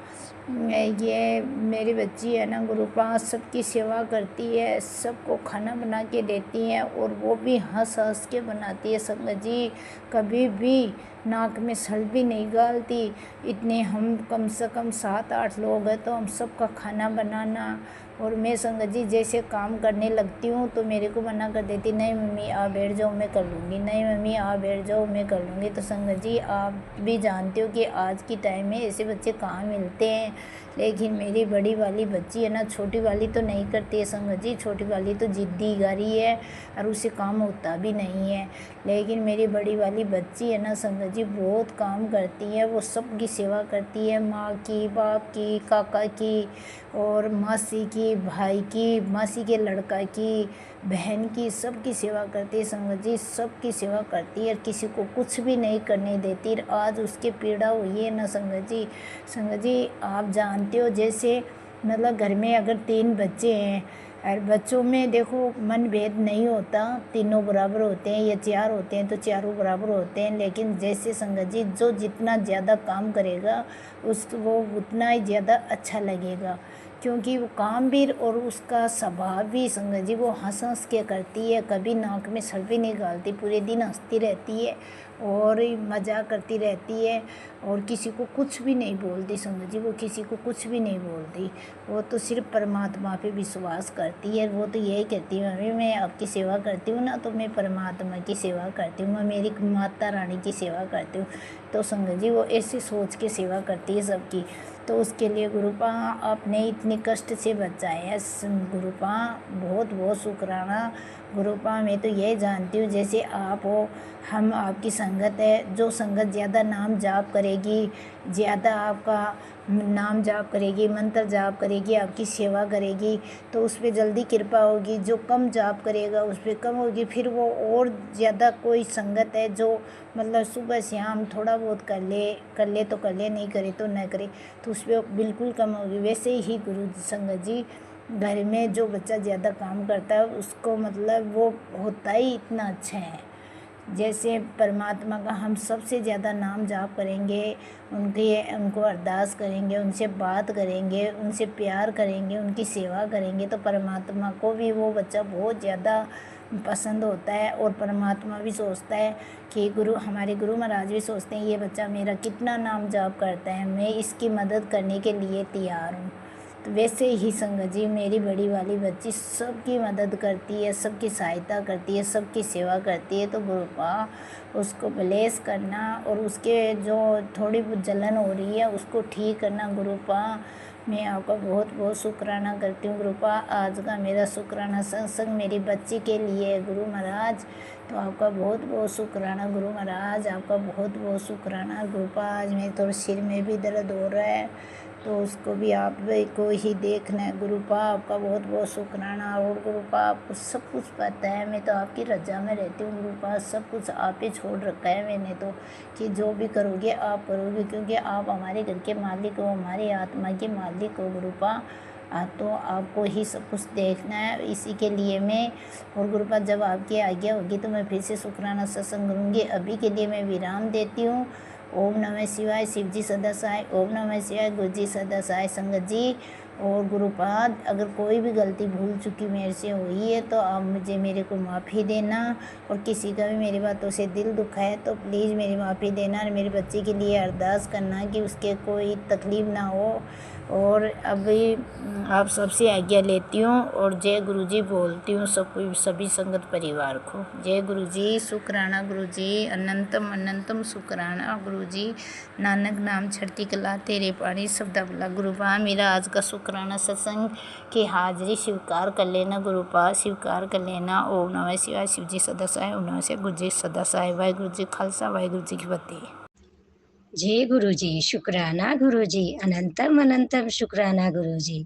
ये मेरी बच्ची है ना गुरुपा, सबकी सेवा करती है, सबको खाना बना के देती है और वो भी हंस हंस के बनाती है संगत जी, कभी भी नाक में सल भी नहीं गालती। इतने हम कम से कम 7-8 लोग हैं तो हम सबका खाना बनाना, और मैं संगत जी जैसे काम करने लगती हूँ तो मेरे को मना कर देती, नहीं मम्मी आप बैठ जाओ मैं कर लूँगी, नहीं मम्मी आप बैठ जाओ मैं कर लूँगी। तो संगत जी आप भी जानते हो कि आज की टाइम में ऐसे बच्चे कहाँ मिलते हैं। लेकिन मेरी बड़ी वाली बच्ची है ना, छोटी वाली तो नहीं करती है संगत जी, छोटी वाली तो जिद्दी गारी है और उसे काम होता भी नहीं है। लेकिन मेरी बड़ी वाली बच्ची है ना संगत जी बहुत काम करती है, वो सबकी सेवा करती है, माँ की, बाप की, काका की और मासी की, भाई की, मासी के लड़का की, बहन की, सबकी सेवा करती है संगत जी, सबकी सेवा करती है, किसी को कुछ भी नहीं करने देती। आज उसकी पीड़ा हुई है ना संगत जी आप जानते हो जैसे मतलब घर में अगर 3 बच्चे हैं और बच्चों में देखो मन भेद नहीं होता, तीनों बराबर होते हैं या 4 होते हैं तो चारों बराबर होते हैं। लेकिन जैसे संगत जी जो जितना ज़्यादा काम करेगा वो उतना ही ज़्यादा अच्छा लगेगा, क्योंकि वो काम भी और उसका स्वभाव भी संगत जी वो हंस हंस के करती है, कभी नाक में सर भी नहीं गालती, पूरे दिन हंसती रहती है और मजाक करती रहती है और किसी को कुछ भी नहीं बोलती संगत जी, वो किसी को कुछ भी नहीं बोलती, वो तो सिर्फ परमात्मा पे विश्वास करती है। वो तो यही कहती है मम्मी मैं आपकी सेवा करती हूँ ना तो मैं परमात्मा की सेवा करती हूँ, मैं मेरी माता रानी की सेवा करती हूँ। तो संगत जी वो ऐसी सोच के सेवा करती है सबकी। तो उसके लिए गुरुपा आपने इतने कष्ट से बचाए है गुरुपा, बहुत बहुत शुक्राना गुरुपा। मैं तो यही जानती हूँ जैसे आप हो, हम आपकी संगत है, जो संगत ज़्यादा नाम जाप करेगी, ज़्यादा आपका नाम जाप करेगी, मंत्र जाप करेगी, आपकी सेवा करेगी तो उस पर जल्दी कृपा होगी। जो कम जाप करेगा उस पर कम होगी। फिर वो और ज़्यादा कोई संगत है जो मतलब सुबह शाम थोड़ा बहुत कर ले तो कर ले, नहीं करे तो न करे, तो उस पर बिल्कुल कम होगी। वैसे ही गुरु संगत जी घर में जो बच्चा ज़्यादा काम करता है उसको मतलब वो होता ही इतना अच्छा है। जैसे परमात्मा का हम सबसे ज़्यादा नाम जाप करेंगे, उनको अरदास करेंगे, उनसे बात करेंगे, उनसे प्यार करेंगे, उनकी सेवा करेंगे तो परमात्मा को भी वो बच्चा बहुत ज़्यादा पसंद होता है, और परमात्मा भी सोचता है कि हमारे गुरु महाराज भी सोचते हैं ये बच्चा मेरा कितना नाम जाप करता है, मैं इसकी मदद करने के लिए तैयार हूँ। तो वैसे ही संगत जी मेरी बड़ी वाली बच्ची सबकी मदद करती है, सबकी सहायता करती है, सबकी सेवा करती है। तो गुरुपा उसको ब्लेस करना और उसके जो थोड़ी बहुत जलन हो रही है उसको ठीक करना। गुरुपा मैं आपका बहुत बहुत शुक्राना करती हूँ। गुरुपा आज का मेरा शुक्राना सत्संग मेरी बच्ची के लिए है गुरु महाराज। तो आपका बहुत बहुत शुक्राना गुरु महाराज, आपका बहुत बहुत शुक्राना। गुरुपा आज मेरे थोड़े सिर में भी दर्द हो रहा है, तो उसको भी आप को ही देखना है। गुरुपा आपका बहुत बहुत शुक्राना। और गुरुपा आपको सब कुछ पता है, मैं तो आपकी रजा में रहती हूँ गुरुपा, सब कुछ आप ही छोड़ रखा है मैंने तो, कि जो भी करोगे आप करोगे, क्योंकि आप हमारे घर के मालिक हो, हमारी आत्मा के मालिक हो गुरुपा। तो आपको ही सब कुछ देखना है, इसी के लिए मैं। और गुरुपा जब आपकी आज्ञा होगी तो मैं फिर से शुक्राना सत्संग करूँगी। अभी के लिए मैं विराम देती हूँ। ओम नमः शिवाय। शिव जी सदा सहाय। ओम नमः शिवाय। गुरु जी सदा सहाय। संगत जी और गुरुपाद, अगर कोई भी गलती भूल चुकी मेरे से हुई है तो आप मुझे मेरे को माफ़ी देना, और किसी का भी मेरी बातों से दिल दुखा है तो प्लीज़ मेरी माफ़ी देना, और मेरे बच्चे के लिए अरदास करना कि उसके कोई तकलीफ़ ना हो। और अभी आप सबसे आज्ञा लेती हूँ और जय गुरु जी बोलती हूँ सभी संगत परिवार को। जय गुरु जी। शुक्राना गुरु जी, अनंतम अनंतम शुक्राना गुरु जी। नानक नाम छड़ती कला तेरे पानी शब्दा भला। गुरुपा मेरा आज का शुक्राना सत्संग की हाजिरी स्वीकार कर लेना गुरुपा, स्वीकार कर लेना। ओम नमः शिवाय। शिव जी सदा सहाय। ओम नमः शिवाय। गुरु जी सदा सहाय। वाहिगुरु जी खालसा, वाहिगुरु जी की फतेह। जय गुरु जी। शुक्राना गुरु जी, अनंतम अनंतम शुक्राना गुरु जी।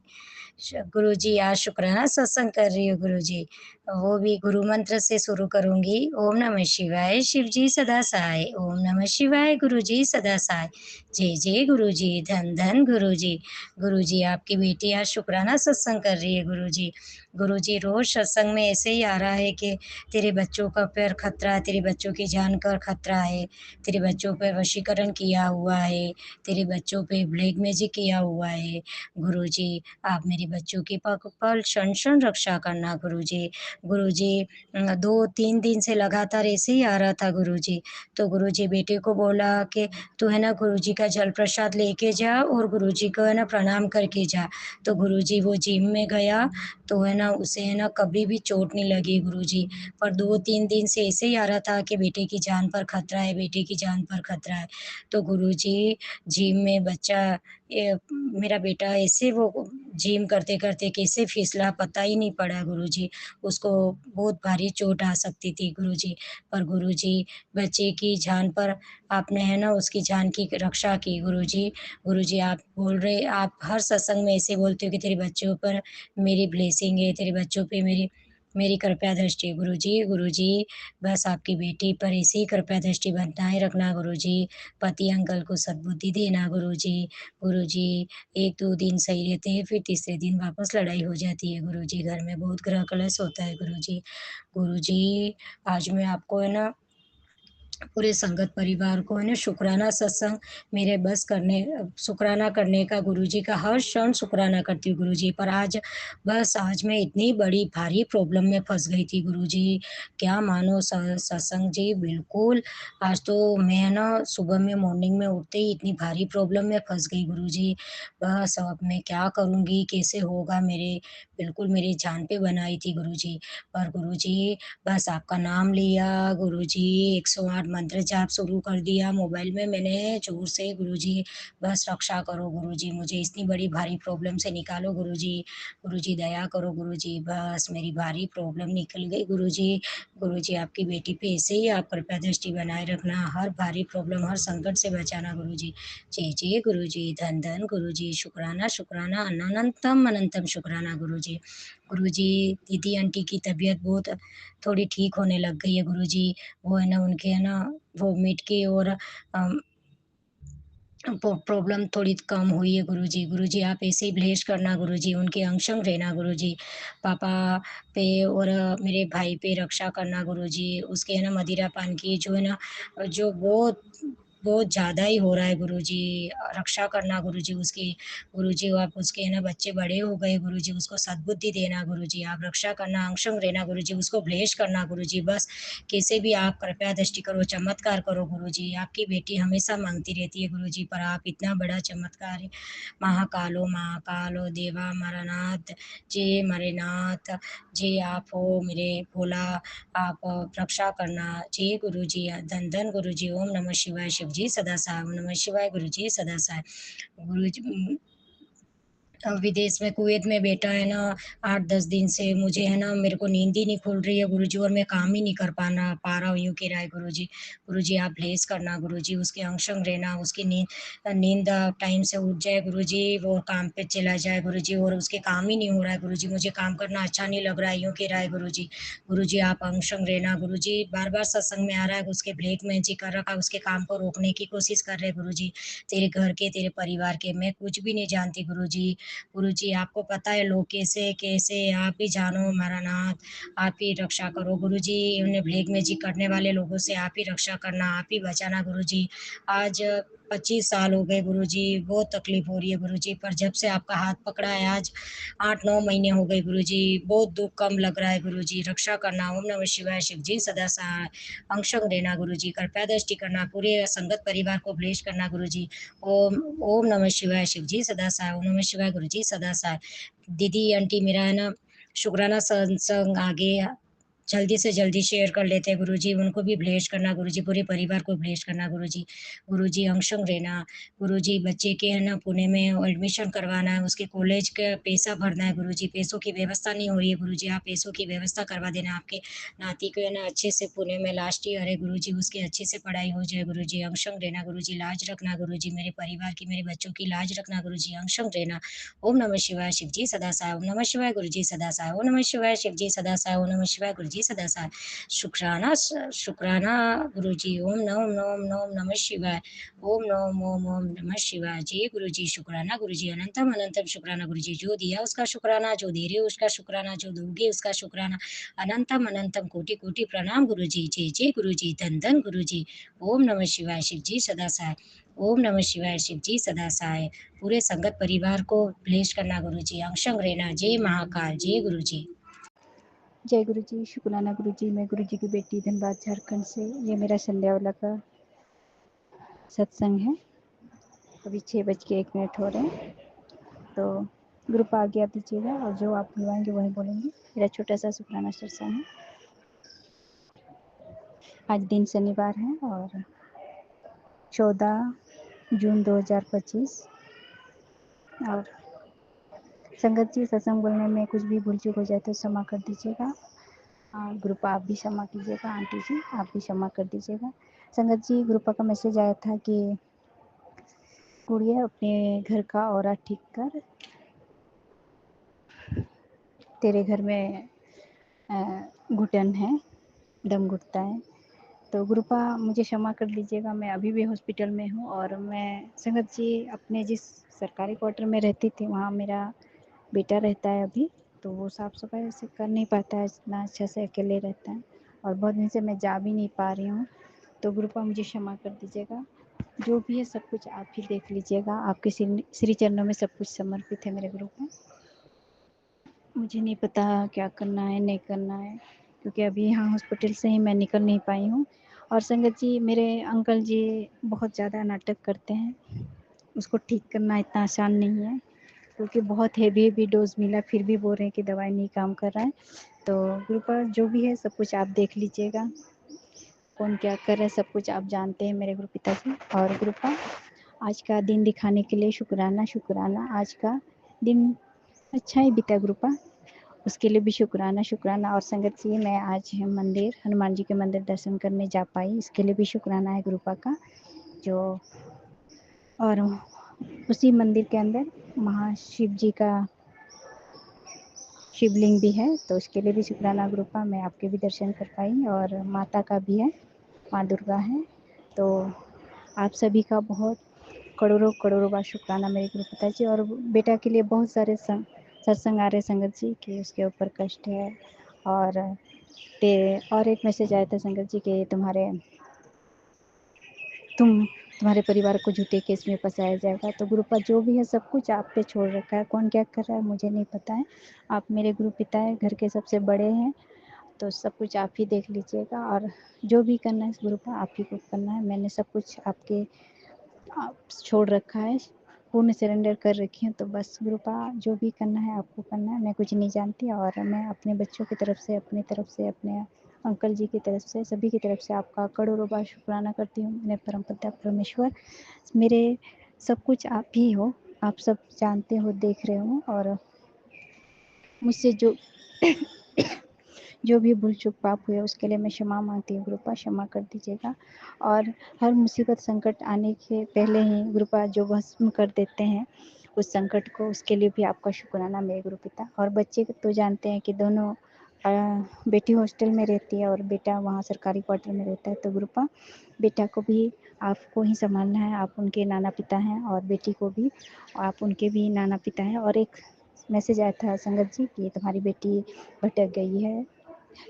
गुरु जी आज शुक्राना सत्संग कर रही हूँ गुरु जी, वो भी गुरु मंत्र से शुरू करूंगी। ओम नमः शिवाय। शिव जी सदा सहाय। ओम नमः शिवाय। गुरु जी सदा सहाय। जय जय गुरु जी। धन धन गुरु जी। गुरु जी आपकी बेटी आज शुक्राना सत्संग कर रही है गुरु जी। गुरु जी रोज सत्संग में ऐसे ही आ रहा है कि तेरे बच्चों का पैर खतरा है, तेरे बच्चों की जान का खतरा है, तेरे बच्चों पे वशीकरण किया हुआ है, तेरे बच्चों पे ब्लैक मैजिक किया हुआ है। गुरुजी आप मेरे बच्चों की पल क्षण क्षण रक्षा करना गुरुजी। गुरुजी 2-3 दिन से लगातार ऐसे ही आ रहा था गुरुजी। तो गुरुजी बेटे को बोला कि तू है ना गुरुजी का जल प्रसाद लेके जा और गुरुजी को है ना प्रणाम करके जा। तो गुरुजी वो जिम में गया तो है ना उसे है ना कभी भी चोट नहीं लगी गुरुजी। पर 2-3 दिन से ऐसे ही आ रहा था कि बेटे की जान पर खतरा है, बेटे की जान पर खतरा है। तो गुरुजी जिम में बच्चा मेरा बेटा ऐसे वो जिम करते-करते कैसे फिसला पता ही नहीं पड़ा गुरुजी। उसको बहुत भारी चोट आ सकती थी गुरुजी। पर गुरुजी बच्चे की जान पर आपने है ना उसकी जान की रक्षा की गुरुजी। गुरुजी आप बोल रहे आप हर सत्संग में ऐसे बोलते हो कि तेरे बच्चों पर मेरी ब्लेसिंग है, तेरे बच्चों पे मेरी मेरी कृपया दृष्टि है गुरुजी। गुरुजी बस आपकी बेटी पर ऐसे ही कृपया दृष्टि बनाए रखना गुरुजी। पति अंकल को सद्बुद्धि देना गुरुजी। गुरुजी 1-2 दिन सही रहते हैं, फिर तीसरे दिन वापस लड़ाई हो जाती है गुरुजी। घर में बहुत ग्रह कलश होता है गुरुजी। गुरुजी आज मैं आपको है ना पूरे संगत परिवार को है ना शुक्राना सत्संग मेरे बस करने शुक्राना करने का गुरुजी का हर क्षण शुक्राना करती हूँ गुरुजी। पर आज बस आज मैं इतनी बड़ी भारी प्रॉब्लम में फँस गई थी गुरुजी, क्या मानो सत्संग जी बिल्कुल। आज तो मैं ना सुबह में मॉर्निंग में उठते ही इतनी भारी प्रॉब्लम में फँस गई गुरुजी। बस अब मैं क्या करूँगी, कैसे होगा मेरे बिल्कुल मेरी जान पे बन आई थी गुरुजी। पर गुरुजी बस आपका नाम लिया गुरुजी, 108 मंत्र जाप शुरू कर दिया मोबाइल में मैंने ज़ोर से गुरुजी। बस रक्षा करो गुरुजी, मुझे इतनी बड़ी भारी प्रॉब्लम से निकालो गुरुजी। गुरुजी दया करो गुरुजी, बस मेरी भारी प्रॉब्लम निकल गई गुरुजी। गुरुजी आपकी बेटी पे ऐसे ही आप कृपया दृष्टि बनाए रखना, हर भारी प्रॉब्लम, हर संकट से बचाना गुरुजी। जय जय गुरुजी, धन धन गुरुजी, शुक्राना शुक्राना, अनंतम अनंतम शुक्राना गुरुजी। गुरुजी दीदी आंटी की तबीयत बहुत थोड़ी ठीक होने लग गई है गुरुजी। वो है ना उनके है ना वोमिट की और प्रॉब्लम थोड़ी कम हुई है गुरुजी। गुरुजी आप ऐसे ही ब्लेस करना गुरुजी, उनके अंग-संग रहना गुरुजी। पापा पे और मेरे भाई पे रक्षा करना गुरुजी। उसके है ना मदिरा पान की जो है ना जो बहुत बहुत ज़्यादा ही हो रहा है गुरुजी। रक्षा करना गुरुजी उसकी। गुरुजी आप उसके है ना बच्चे बड़े हो गए गुरुजी, उसको सद्बुद्धि देना गुरुजी, आप रक्षा करना, अंशम रहना गुरुजी, उसको क्लेश करना गुरुजी। बस कैसे भी आप कृपया दृष्टि करो, चमत्कार करो गुरुजी। आपकी बेटी हमेशा माँगती रहती है गुरुजी, पर आप इतना बड़ा चमत्कार महाकालो महाकालो देवा मरनाथ, जय मरेनाथ, जय आप हो मेरे भोला, आप रक्षा करना। जय गुरुजी, धन धन गुरुजी। ओम नमः शिवाय। शिव जी सदा साई। ओम नमः शिवाय। गुरु जी सदा साई। गुरुजी विदेश में कुवैत में बेटा है ना 8-10 दिन से मुझे है ना मेरे को नींद ही नहीं खुल रही है गुरुजी, और मैं काम ही नहीं कर पा रहा हूँ, यूँ कह रहा है गुरुजी। गुरुजी आप ब्लेस करना गुरुजी, उसके अंग-संग रहना, उसकी नींद टाइम से उठ जाए गुरुजी, वो काम पे चला जाए गुरुजी, और उसके काम ही नहीं हो रहा है गुरुजी, मुझे काम करना अच्छा नहीं लग रहा है, यूँ कह रहा है गुरुजी। गुरुजी आप अंग-संग रहना गुरुजी, बार-बार सत्संग में आ रहा है, उसके ब्लैक मैजिक कर रखा है, उसके काम को रोकने की कोशिश कर रहे हैं गुरुजी। तेरे घर के, तेरे परिवार के, मैं कुछ भी नहीं जानती गुरुजी। गुरुजी आपको पता है लोग कैसे कैसे, आप ही जानो हमारा नाथ, आप ही रक्षा करो गुरुजी। उन्हें ब्लैक मैजिक करने वाले लोगों से आप ही रक्षा करना, आप ही बचाना गुरुजी। आज 25 साल हो गए गुरुजी, बहुत तकलीफ हो रही है गुरुजी, पर जब से आपका हाथ पकड़ा है आज 8-9 महीने हो गए गुरुजी, बहुत दुख कम लग रहा है गुरुजी, रक्षा करना। ओम नमः शिवाय। शिव जी सदा सहाय। अंशंग देना गुरुजी, कृपया दृष्टि करना, पूरे संगत परिवार को ब्लेस करना गुरुजी। ओम ओम नमः शिवाय। शिव जी सदा सहाय। ओम नमः शिवाय। गुरु जी सदा सहाय। दीदी आंटी मेरा है ना शुक्राना सत्संग आगे जल्दी से जल्दी शेयर कर लेते हैं गुरुजी, उनको भी ब्लेस करना गुरुजी, पूरे परिवार को ब्लेस करना गुरुजी। गुरुजी अंशंग रहना गुरुजी, बच्चे के है ना पुणे में एडमिशन करवाना है, उसके कॉलेज का पैसा भरना है गुरुजी, पैसों की व्यवस्था नहीं हो रही है गुरुजी, आप पैसों की व्यवस्था करवा देना। आपके नाती को है ना अच्छे से पुणे में लास्ट ईयर है गुरुजी, उसकी अच्छे से पढ़ाई हो जाए गुरुजी। अंशंग रहना गुरुजी, लाज रखना गुरुजी, मेरे परिवार की, मेरे बच्चों की लाज रखना गुरुजी। अंशंग रहना। ओम नमः शिवाय। शिव जी सदा सहाय। ओम नमः शिवाय। गुरु जी सदा सहाय। ओम नमः शिवाय। शिव जी सदा सहाय। ओम नमः शिवाय। गुरु जी सदा सहाय। शुक्राना गुरु जी। ओम नमः नमः नमः नमः शिवाय। ओम नमः ओम ओम नमः शिवाय। जय गुरु जी। शुक्राना गुरु जी, अनंतम अनंतम शुक्राना गुरु जी, जो दिया उसका शुक्राना, जो दे रहे हो उसका शुक्राना, जो दोगे उसका शुक्राना, अनंतम अनंतम कोटि कोटि प्रणाम गुरु जी। जय जय गुरु जी। धन धन गुरु जी। ओम नमः शिवाय। शिव जी सदा सहाय। ओम नमः शिवाय। शिव जी सदा सहाय। पूरे संगत परिवार को ब्लेस करना गुरु जी। अंशंग रहना। जय महाकाल। जय गुरु जी। जय गुरु जी। शुक्राना गुरु जी। मैं गुरु जी की बेटी धनबाद झारखंड से। ये मेरा संध्या वाला का सत्संग है। अभी 6:01 हो रहे हैं, तो ग्रुप आज्ञा दीजिएगा और जो आप बुलवाएंगे वही बोलेंगे। मेरा छोटा सा शुक्राना सत्संग है। आज दिन शनिवार है और 14 जून 2025। और संगत जी, सत्संग बोलने में कुछ भी भूल चूक हो जाए तो क्षमा कर दीजिएगा। ग्रुप आप भी क्षमा कीजिएगा। आंटी जी आप भी क्षमा कर दीजिएगा। संगत जी, ग्रुप का मैसेज आया था कि गुड़िया अपने घर का औरा ठीक कर, तेरे घर में घुटन है, दम घुटता है। तो ग्रुपा मुझे क्षमा कर लीजिएगा, मैं अभी भी हॉस्पिटल में हूँ। और मैं संगत जी अपने जिस सरकारी क्वार्टर में रहती थी वहाँ मेरा बेटा रहता है अभी, तो वो साफ़ सफाई वैसे कर नहीं पाता है, इतना अच्छा से अकेले रहता है और बहुत दिन से मैं जा भी नहीं पा रही हूँ। तो ग्रुपा मुझे क्षमा कर दीजिएगा। जो भी है सब कुछ आप ही देख लीजिएगा। आपके श्री चरणों में सब कुछ समर्पित है मेरे ग्रुप में। मुझे नहीं पता क्या करना है नहीं करना है, क्योंकि अभी यहाँ हॉस्पिटल से ही मैं निकल नहीं पाई हूँ। और संगत जी, मेरे अंकल जी बहुत ज़्यादा नाटक करते हैं, उसको ठीक करना इतना आसान नहीं है, क्योंकि बहुत हेवी डोज मिला फिर भी बोल रहे हैं कि दवाई नहीं काम कर रहा है। तो ग्रुप पर जो भी है सब कुछ आप देख लीजिएगा, कौन क्या कर रहा है सब कुछ आप जानते हैं मेरे गुरु पिताजी। और ग्रुप पर आज का दिन दिखाने के लिए शुक्राना शुक्राना। आज का दिन अच्छा ही बीता ग्रुपा, उसके लिए भी शुक्राना शुक्राना। और संगत जी, मैं आज मंदिर हनुमान जी के मंदिर दर्शन करने जा पाई, इसके लिए भी शुक्राना है ग्रुपा का। जो और उसी मंदिर के अंदर महाशिव जी का शिवलिंग भी है, तो उसके लिए भी शुक्राना ग्रुपा। मैं आपके भी दर्शन कर पाई और माता का भी है, माँ दुर्गा है। तो आप सभी का बहुत करोड़ों करोड़ों बार शुक्राना मेरे गुरु पिताजी। और बेटा के लिए बहुत सारे सत्संग आ रहे संगत जी कि उसके ऊपर कष्ट है। और एक मैसेज आया था संगत जी कि तुम तुम्हारे परिवार को झूठे केस में फंसाया जाएगा। तो गुरुपा जो भी है सब कुछ आप पे छोड़ रखा है, कौन क्या कर रहा है मुझे नहीं पता है। आप मेरे गुरु पिता है, घर के सबसे बड़े हैं, तो सब कुछ आप ही देख लीजिएगा। और जो भी करना है गुरुपा आप ही को करना है। मैंने सब कुछ आपके आप छोड़ रखा है, पूर्ण सरेंडर कर रखी हूँ। तो बस गुरुपा जो भी करना है आपको करना है, मैं कुछ नहीं जानती। और मैं अपने बच्चों की तरफ से, अपनी तरफ से, अपने अंकल जी की तरफ से, सभी की तरफ से आपका करोड़ों बार शुक्राना करती हूँ। मेरे परम पिता परमेश्वर, मेरे सब कुछ आप ही हो, आप सब जानते हो, देख रहे हो। और मुझसे जो जो भी भूल चूक पाप हुए उसके लिए मैं क्षमा मांगती हूँ। गुरुपा क्षमा कर दीजिएगा। और हर मुसीबत संकट आने के पहले ही गुरुपा जो भस्म कर देते हैं उस संकट को, उसके लिए भी आपका शुक्राना मेरे गुरु पिता। और बच्चे तो जानते हैं कि दोनों बेटी हॉस्टल में रहती है और बेटा वहाँ सरकारी क्वार्टर में रहता है। तो गुरुपा बेटा को भी आपको ही संभालना है, आप उनके नाना पिता हैं, और बेटी को भी आप उनके भी नाना पिता हैं। और एक मैसेज आया था संगत जी कि तुम्हारी बेटी भटक गई है,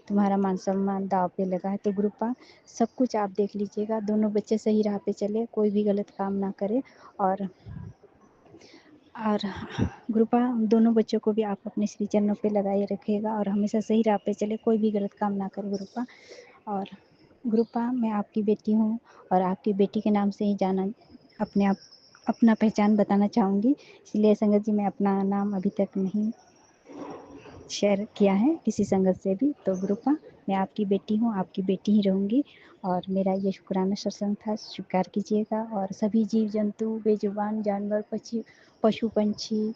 तुम्हारा मान सम्मान दाव पे लगा है। तो गुरुपा सब कुछ आप देख लीजिएगा, दोनों बच्चे सही राह पे चले, कोई भी गलत काम ना करे। और गुरुपा दोनों बच्चों को भी आप अपने श्री चरणों पे लगाए रखिएगा और हमेशा सही राह पे चले, कोई भी गलत काम ना करे गुरुपा। और गुरुपा मैं आपकी बेटी हूँ और आपकी बेटी के नाम से ही जाना, अपने आप अपना पहचान बताना चाहूँगी। इसलिए संगत जी मैं अपना नाम अभी तक नहीं शेयर किया है किसी संगत से भी। तो गुरुपा मैं आपकी बेटी हूँ, आपकी बेटी ही रहूँगी। और मेरा ये शुक्राना सत्संग था, स्वीकार कीजिएगा। और सभी जीव जंतु, बेजुबान जानवर, पशु पंछी,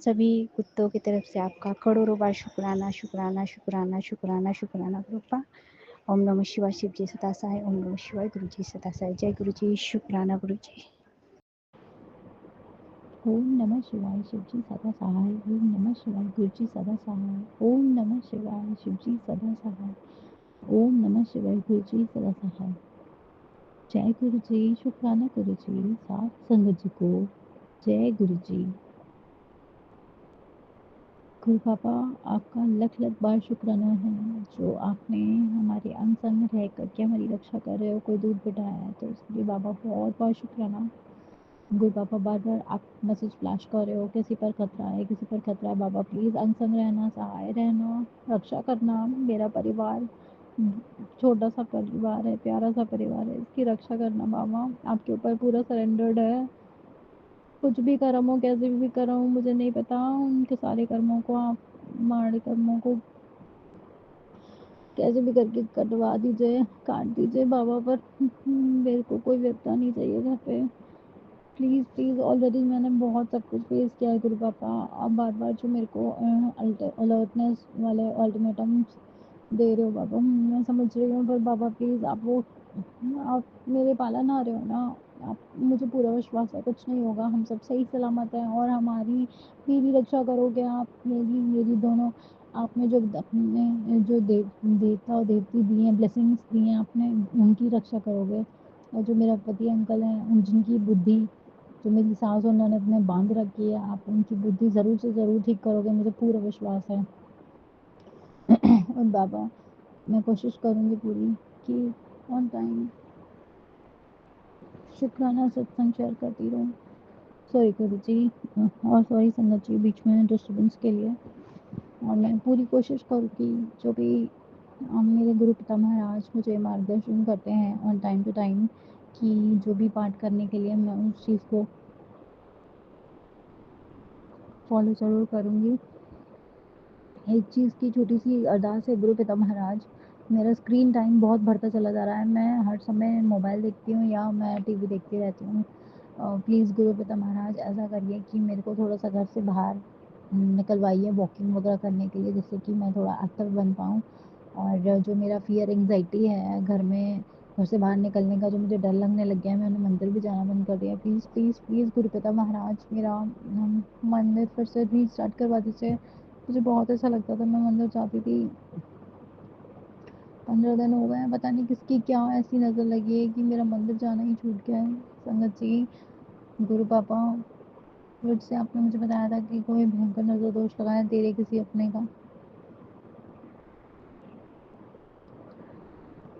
सभी कुत्तों की तरफ से आपका करोड़ों बार शुक्राना शुक्राना शुक्राना शुक्राना शुक्राना गुरुपा। ओम नमः शिवाय। शिव जी सदा सहाय। ओम नमः शिवाय। गुरु जी सदा सहाय। जय गुरु जी। शुक्राना गुरु जी। ओम नमः शिवाय, शिवजी सदा सहाय। ओम नमः शिवाय, गुरुजी सदा सहाय। ओम नमः शिवाय, शिवजी सदा सहाय। ओम नमः शिवाय, गुरुजी सदा सहाय। जय गुरु जी। शुक्राना गुरु जी। साथ संगत जी को जय गुरु जी। गुरु पापा आपका लख लख बार शुक्राना है, जो आपने हमारे अंग संग रह करके हमारी रक्षा कर रहे हो। कोई दूध बिठाया है तो उसके लिए बाबा बहुत बहुत शुक्राना। गुरु पापा बार बार आप मैसेज फ्लैश कर रहे हो, किसी पर खतरा है, किसी पर खतरा है। बाबा प्लीज़ अंग संग रहना, सहाय रहना, रक्षा करना। मेरा परिवार छोटा सा परिवार है, प्यारा सा परिवार है, इसकी रक्षा करना बाबा। आपके ऊपर पूरा सरेंडर्ड है। कुछ भी कर्म हो, कैसे भी कर्म हो, मुझे नहीं पता, उनके सारे कर्मों को आप, माड़े कर्मों को कैसे भी करके कटवा दीजिए, काट दीजिए बाबा। पर मेरे को कोई व्यथा नहीं चाहिए घर पे। प्लीज़ प्लीज़, ऑलरेडी मैंने बहुत सब कुछ फेस किया है गुरु पापा। आप बार बार जो मेरे को अलर्टनेस वाले अल्टीमेटम्स दे रहे हो बाबा, मैं समझ रही हूँ, पर बाबा प्लीज़ आप मेरे पालन आ रहे हो ना। आप, मुझे पूरा विश्वास है कुछ नहीं होगा, हम सब सही सलामत हैं। और हमारी मेरी रक्षा करोगे आप, मेरी मेरी दोनों। आपने जो अपने जो देवता और देवती दी हैं, ब्लेसिंग्स दी हैं आपने, उनकी रक्षा करोगे। और जो मेरा पति अंकल हैं, उन जिनकी बुद्धि, जो मेरी सास और ननद ने बांध रखी है, आप उनकी बुद्धि ज़रूर से ज़रूर ठीक करोगे, मुझे पूरा विश्वास है। और बाबा मैं कोशिश करूँगी पूरी कि ऑन टाइम शुक्राना सत्संग शेयर करती रहूँ। सॉरी गुरु जी, और सॉरी संगत जी बीच में डिस्टर्बेंस के लिए। और मैं पूरी कोशिश करूँ कि जो भी मेरे गुरु पिता महाराज मुझे मार्गदर्शन करते हैं ऑन टाइम टू टाइम, कि जो भी पाठ करने के लिए मैं उस चीज़ को फॉलो ज़रूर करूँगी। एक चीज़ की छोटी सी अरदास है गुरु पिता महाराज, मेरा स्क्रीन टाइम बहुत बढ़ता चला जा रहा है। मैं हर समय मोबाइल देखती हूँ या मैं टीवी देखती रहती हूँ। प्लीज़ गुरु पिता महाराज ऐसा करिए कि मेरे को थोड़ा सा घर से बाहर निकलवाइए वॉकिंग वगैरह करने के लिए, जिससे कि मैं थोड़ा एक्टिव बन पाऊँ। और जो मेरा फ़ियर एंग्जाइटी है घर से बाहर निकलने का, जो मुझे डर लगने लग गया है, मैंने मंदिर भी जाना बंद कर दिया। प्लीज़ प्लीज़ प्लीज़ गुरु पिता महाराज मेरा मंदिर फिर से रीस्टार्ट करवा दीजिए। मुझे बहुत ऐसा लगता था, मैं मंदिर जाती थी। 15 दिन हो गए हैं, पता नहीं किसकी क्या ऐसी नज़र लगी है कि मेरा मंदिर जाना ही छूट गया है। संगत जी, गुरु पापा, फिर से आपने मुझे बताया था कि कोई भयंकर नज़र दोष लगा है तेरे किसी अपने का।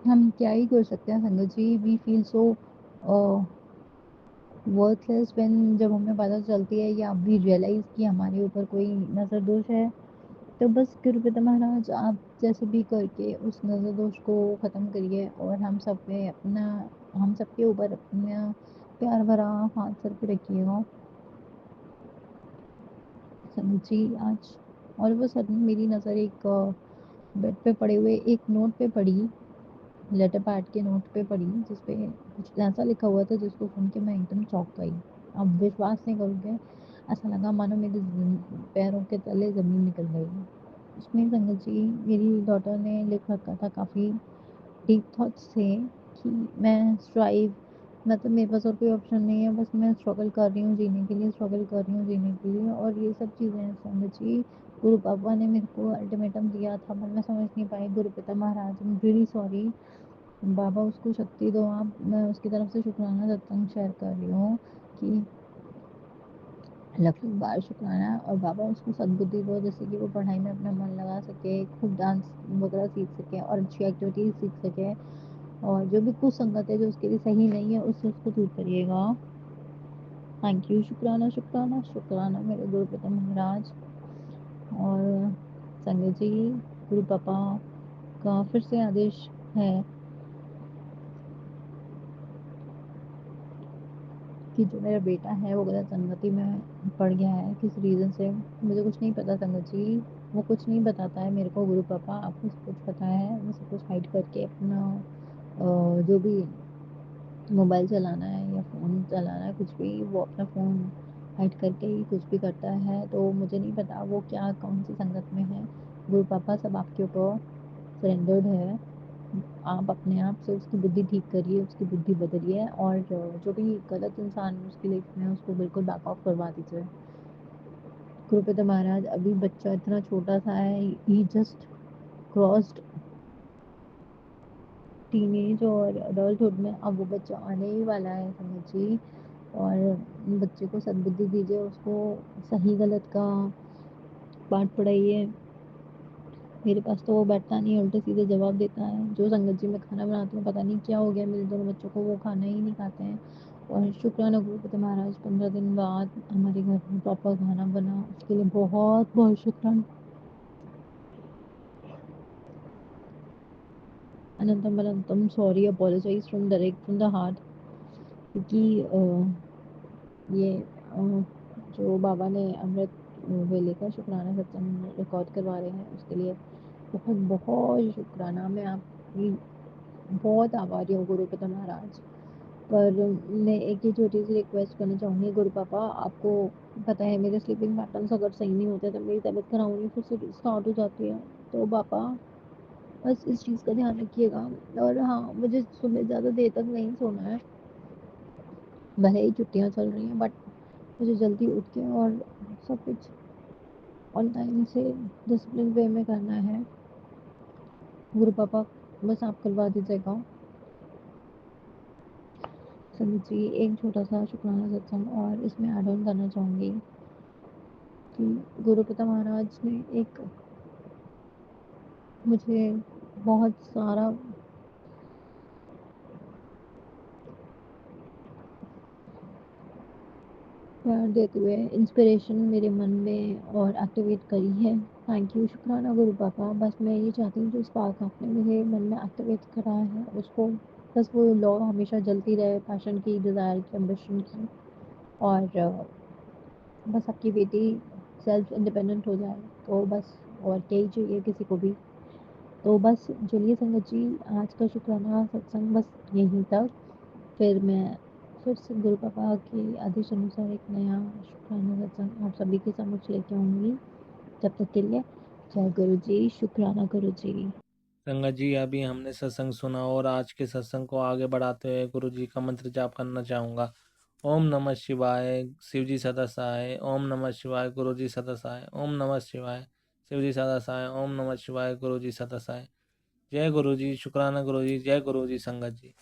हम क्या ही कर सकते हैं Sangat ji. We feel so worthless when जब हमें पता चलती है या वी रियलाइज़ कि हमारे ऊपर कोई नज़र दोष है, तो बस गुरुपिता महाराज आप जैसे भी करके उस नज़र दोष को ख़त्म करिए और हम सबके ऊपर अपना प्यार भरा हाथ सर पे रखिएगा। जी आज ऑल ऑफ अ सडन मेरी नज़र एक बेड पे पड़े हुए एक नोट पे पड़ी, लेटर पैड के नोट पे पड़ी, जिस पे कुछ ऐसा लिखा हुआ था जिसको सुन के मैं एकदम चौंक गई। आप विश्वास नहीं करोगे, ऐसा लगा मानो मेरे पैरों के तले ज़मीन निकल गई। उसमें संगत जी मेरी डॉटर ने लिख रखा था काफ़ी डीप थॉट्स थे कि मैं स्ट्राइव, मतलब मेरे पास और कोई ऑप्शन नहीं है, बस मैं स्ट्रगल कर रही हूँ जीने के लिए, स्ट्रगल कर रही हूँ जीने के लिए, और ये सब चीज़ें हैं संगत जी। गुरु पापा ने मेरे को अल्टीमेटम दिया था पर मैं समझ नहीं पाई। गुरु पिता महाराज आई एम रियली सॉरी। बाबा उसको शक्ति दो आप। मैं उसकी तरफ से शुक्राना सत्संग शेयर कर रही हूँ कि लख लख बार शुक्राना, और बाबा उसको सद्बुद्धि दो जिससे कि वो पढ़ाई में अपना मन लगा सके, खूब डांस वगैरह सीख सके और अच्छी एक्टिविटीज़ सीख सके, और जो भी कुछ संगत है जो उसके लिए सही नहीं है उससे उसको दूर करिएगा। Thank you. शुक्राना शुक्राना शुक्राना मेरे गुरु पिता महाराज। और संगत जी गुरु पापा का फिर से आदेश है कि जो मेरा बेटा है वो गलत संगति में पड़ गया है किस रीज़न से, मुझे कुछ नहीं पता संगत जी। वो कुछ नहीं बताता है मेरे को गुरु पापा, आपको सब कुछ पता है। वो सब कुछ हाइड करके अपना जो भी मोबाइल चलाना है या फ़ोन चलाना है कुछ भी, वो अपना फ़ोन हाइड करके ही कुछ भी करता है। तो मुझे नहीं पता वो क्या कौन सी संगत में है। गुरु पापा सब आपके ऊपर सरेंडर्ड है। आप अपने आप से उसकी बुद्धि ठीक करिए, उसकी बुद्धि बदलिए, और जो भी गलत इंसान उसकी लाइफ में है उसको बिल्कुल बैक ऑफ करवा दीजिए। गुरुपिता महाराज अभी बच्चा इतना छोटा सा है, ही जस्ट क्रॉस्ड टीनेज और अडल्टहुड में, अब वो बच्चा आने ही वाला है समझिए। और बच्चे को सद्बुद्धि दीजिए, उसको सही गलत का पाठ पढ़ाइए। मेरे पास तो वो बैठता नहीं है, उल्टे सीधे जवाब देता है। जो संगत जी मैं खाना बनाती हूँ पता नहीं क्या हो गया मेरे दोनों बच्चों को, वो खाना ही नहीं खाते हैं। और शुक्राना गुरुपति महाराज 15 दिन बाद हमारे घर में प्रॉपर खाना बना, उसके लिए बहुत बहुत शुक्राना। अनंतम अनंतम sorry, apologise from direct from the heart, क्योंकि ये जो बाबा ने अमृत वेले का शुक्राना सत्संग रिकॉर्ड करवा रहे हैं उसके लिए बहुत बहुत शुक्राना। मैं आपकी बहुत आभारी हूँ गुरुपिता महाराज। पर मैं एक ही छोटी सी रिक्वेस्ट करना चाहूँगी गुरु पापा, आपको पता है मेरे स्लीपिंग पैटर्न्स अगर सही नहीं होते तो मेरी तबीयत खराब होनी फिर से स्टार्ट हो जाती है। तो पापा बस इस चीज़ का ध्यान रखिएगा। और हाँ, मुझे सुबह ज़्यादा देर तक नहीं सोना है, भले ही छुट्टियाँ चल रही हैं, बट मुझे जल्दी उठ के और सब कुछ ऑन टाइम से डिसिप्लिन वे में करना है। गुरु पापा बस आप करवा दीजिएगा। संगीत जी एक छोटा सा शुक्राना सत्संग और इसमें ऐड ऑन करना चाहूँगी कि गुरुपिता महाराज ने एक मुझे बहुत सारा प्यार देते हुए इंस्पिरेशन मेरे मन में और एक्टिवेट करी है। थैंक यू शुक्राना गुरु पापा। बस मैं ये चाहती हूँ जो स्पार्क आपने मेरे मन में एक्टिवेट करा है उसको, बस वो लौ हमेशा जलती रहे, पैशन की, डिज़ायर की, एम्बिशन की, और बस आपकी बेटी सेल्फ इंडिपेंडेंट हो जाए तो बस, और क्या ही चाहिए किसी को भी। तो बस चलिए संगत जी आज का शुक्राना सत्संग बस यहीं तक। फिर मैं फिर से गुरु पापा के आदेश अनुसार एक नया शुक्राना सत्संग आप सभी के समक्ष लेके आऊँगी। तब तक के लिए जय गुरु जी, शुक्राना गुरु जी। संगत जी अभी हमने सत्संग सुना और आज के सत्संग को आगे बढ़ाते हुए गुरु जी का मंत्र जाप करना चाहूँगा। ओम नमः शिवाय, शिव जी सदा सहाय। ओम नमः शिवाय, गुरु जी सदा सहाय। ओम नमः शिवाय, शिव जी सदा सहाय। ओम नमः शिवाय, गुरु जी सदा सहाय। जय गुरु जी, शुक्राना गुरु जी, जय गुरु जी संगत जी।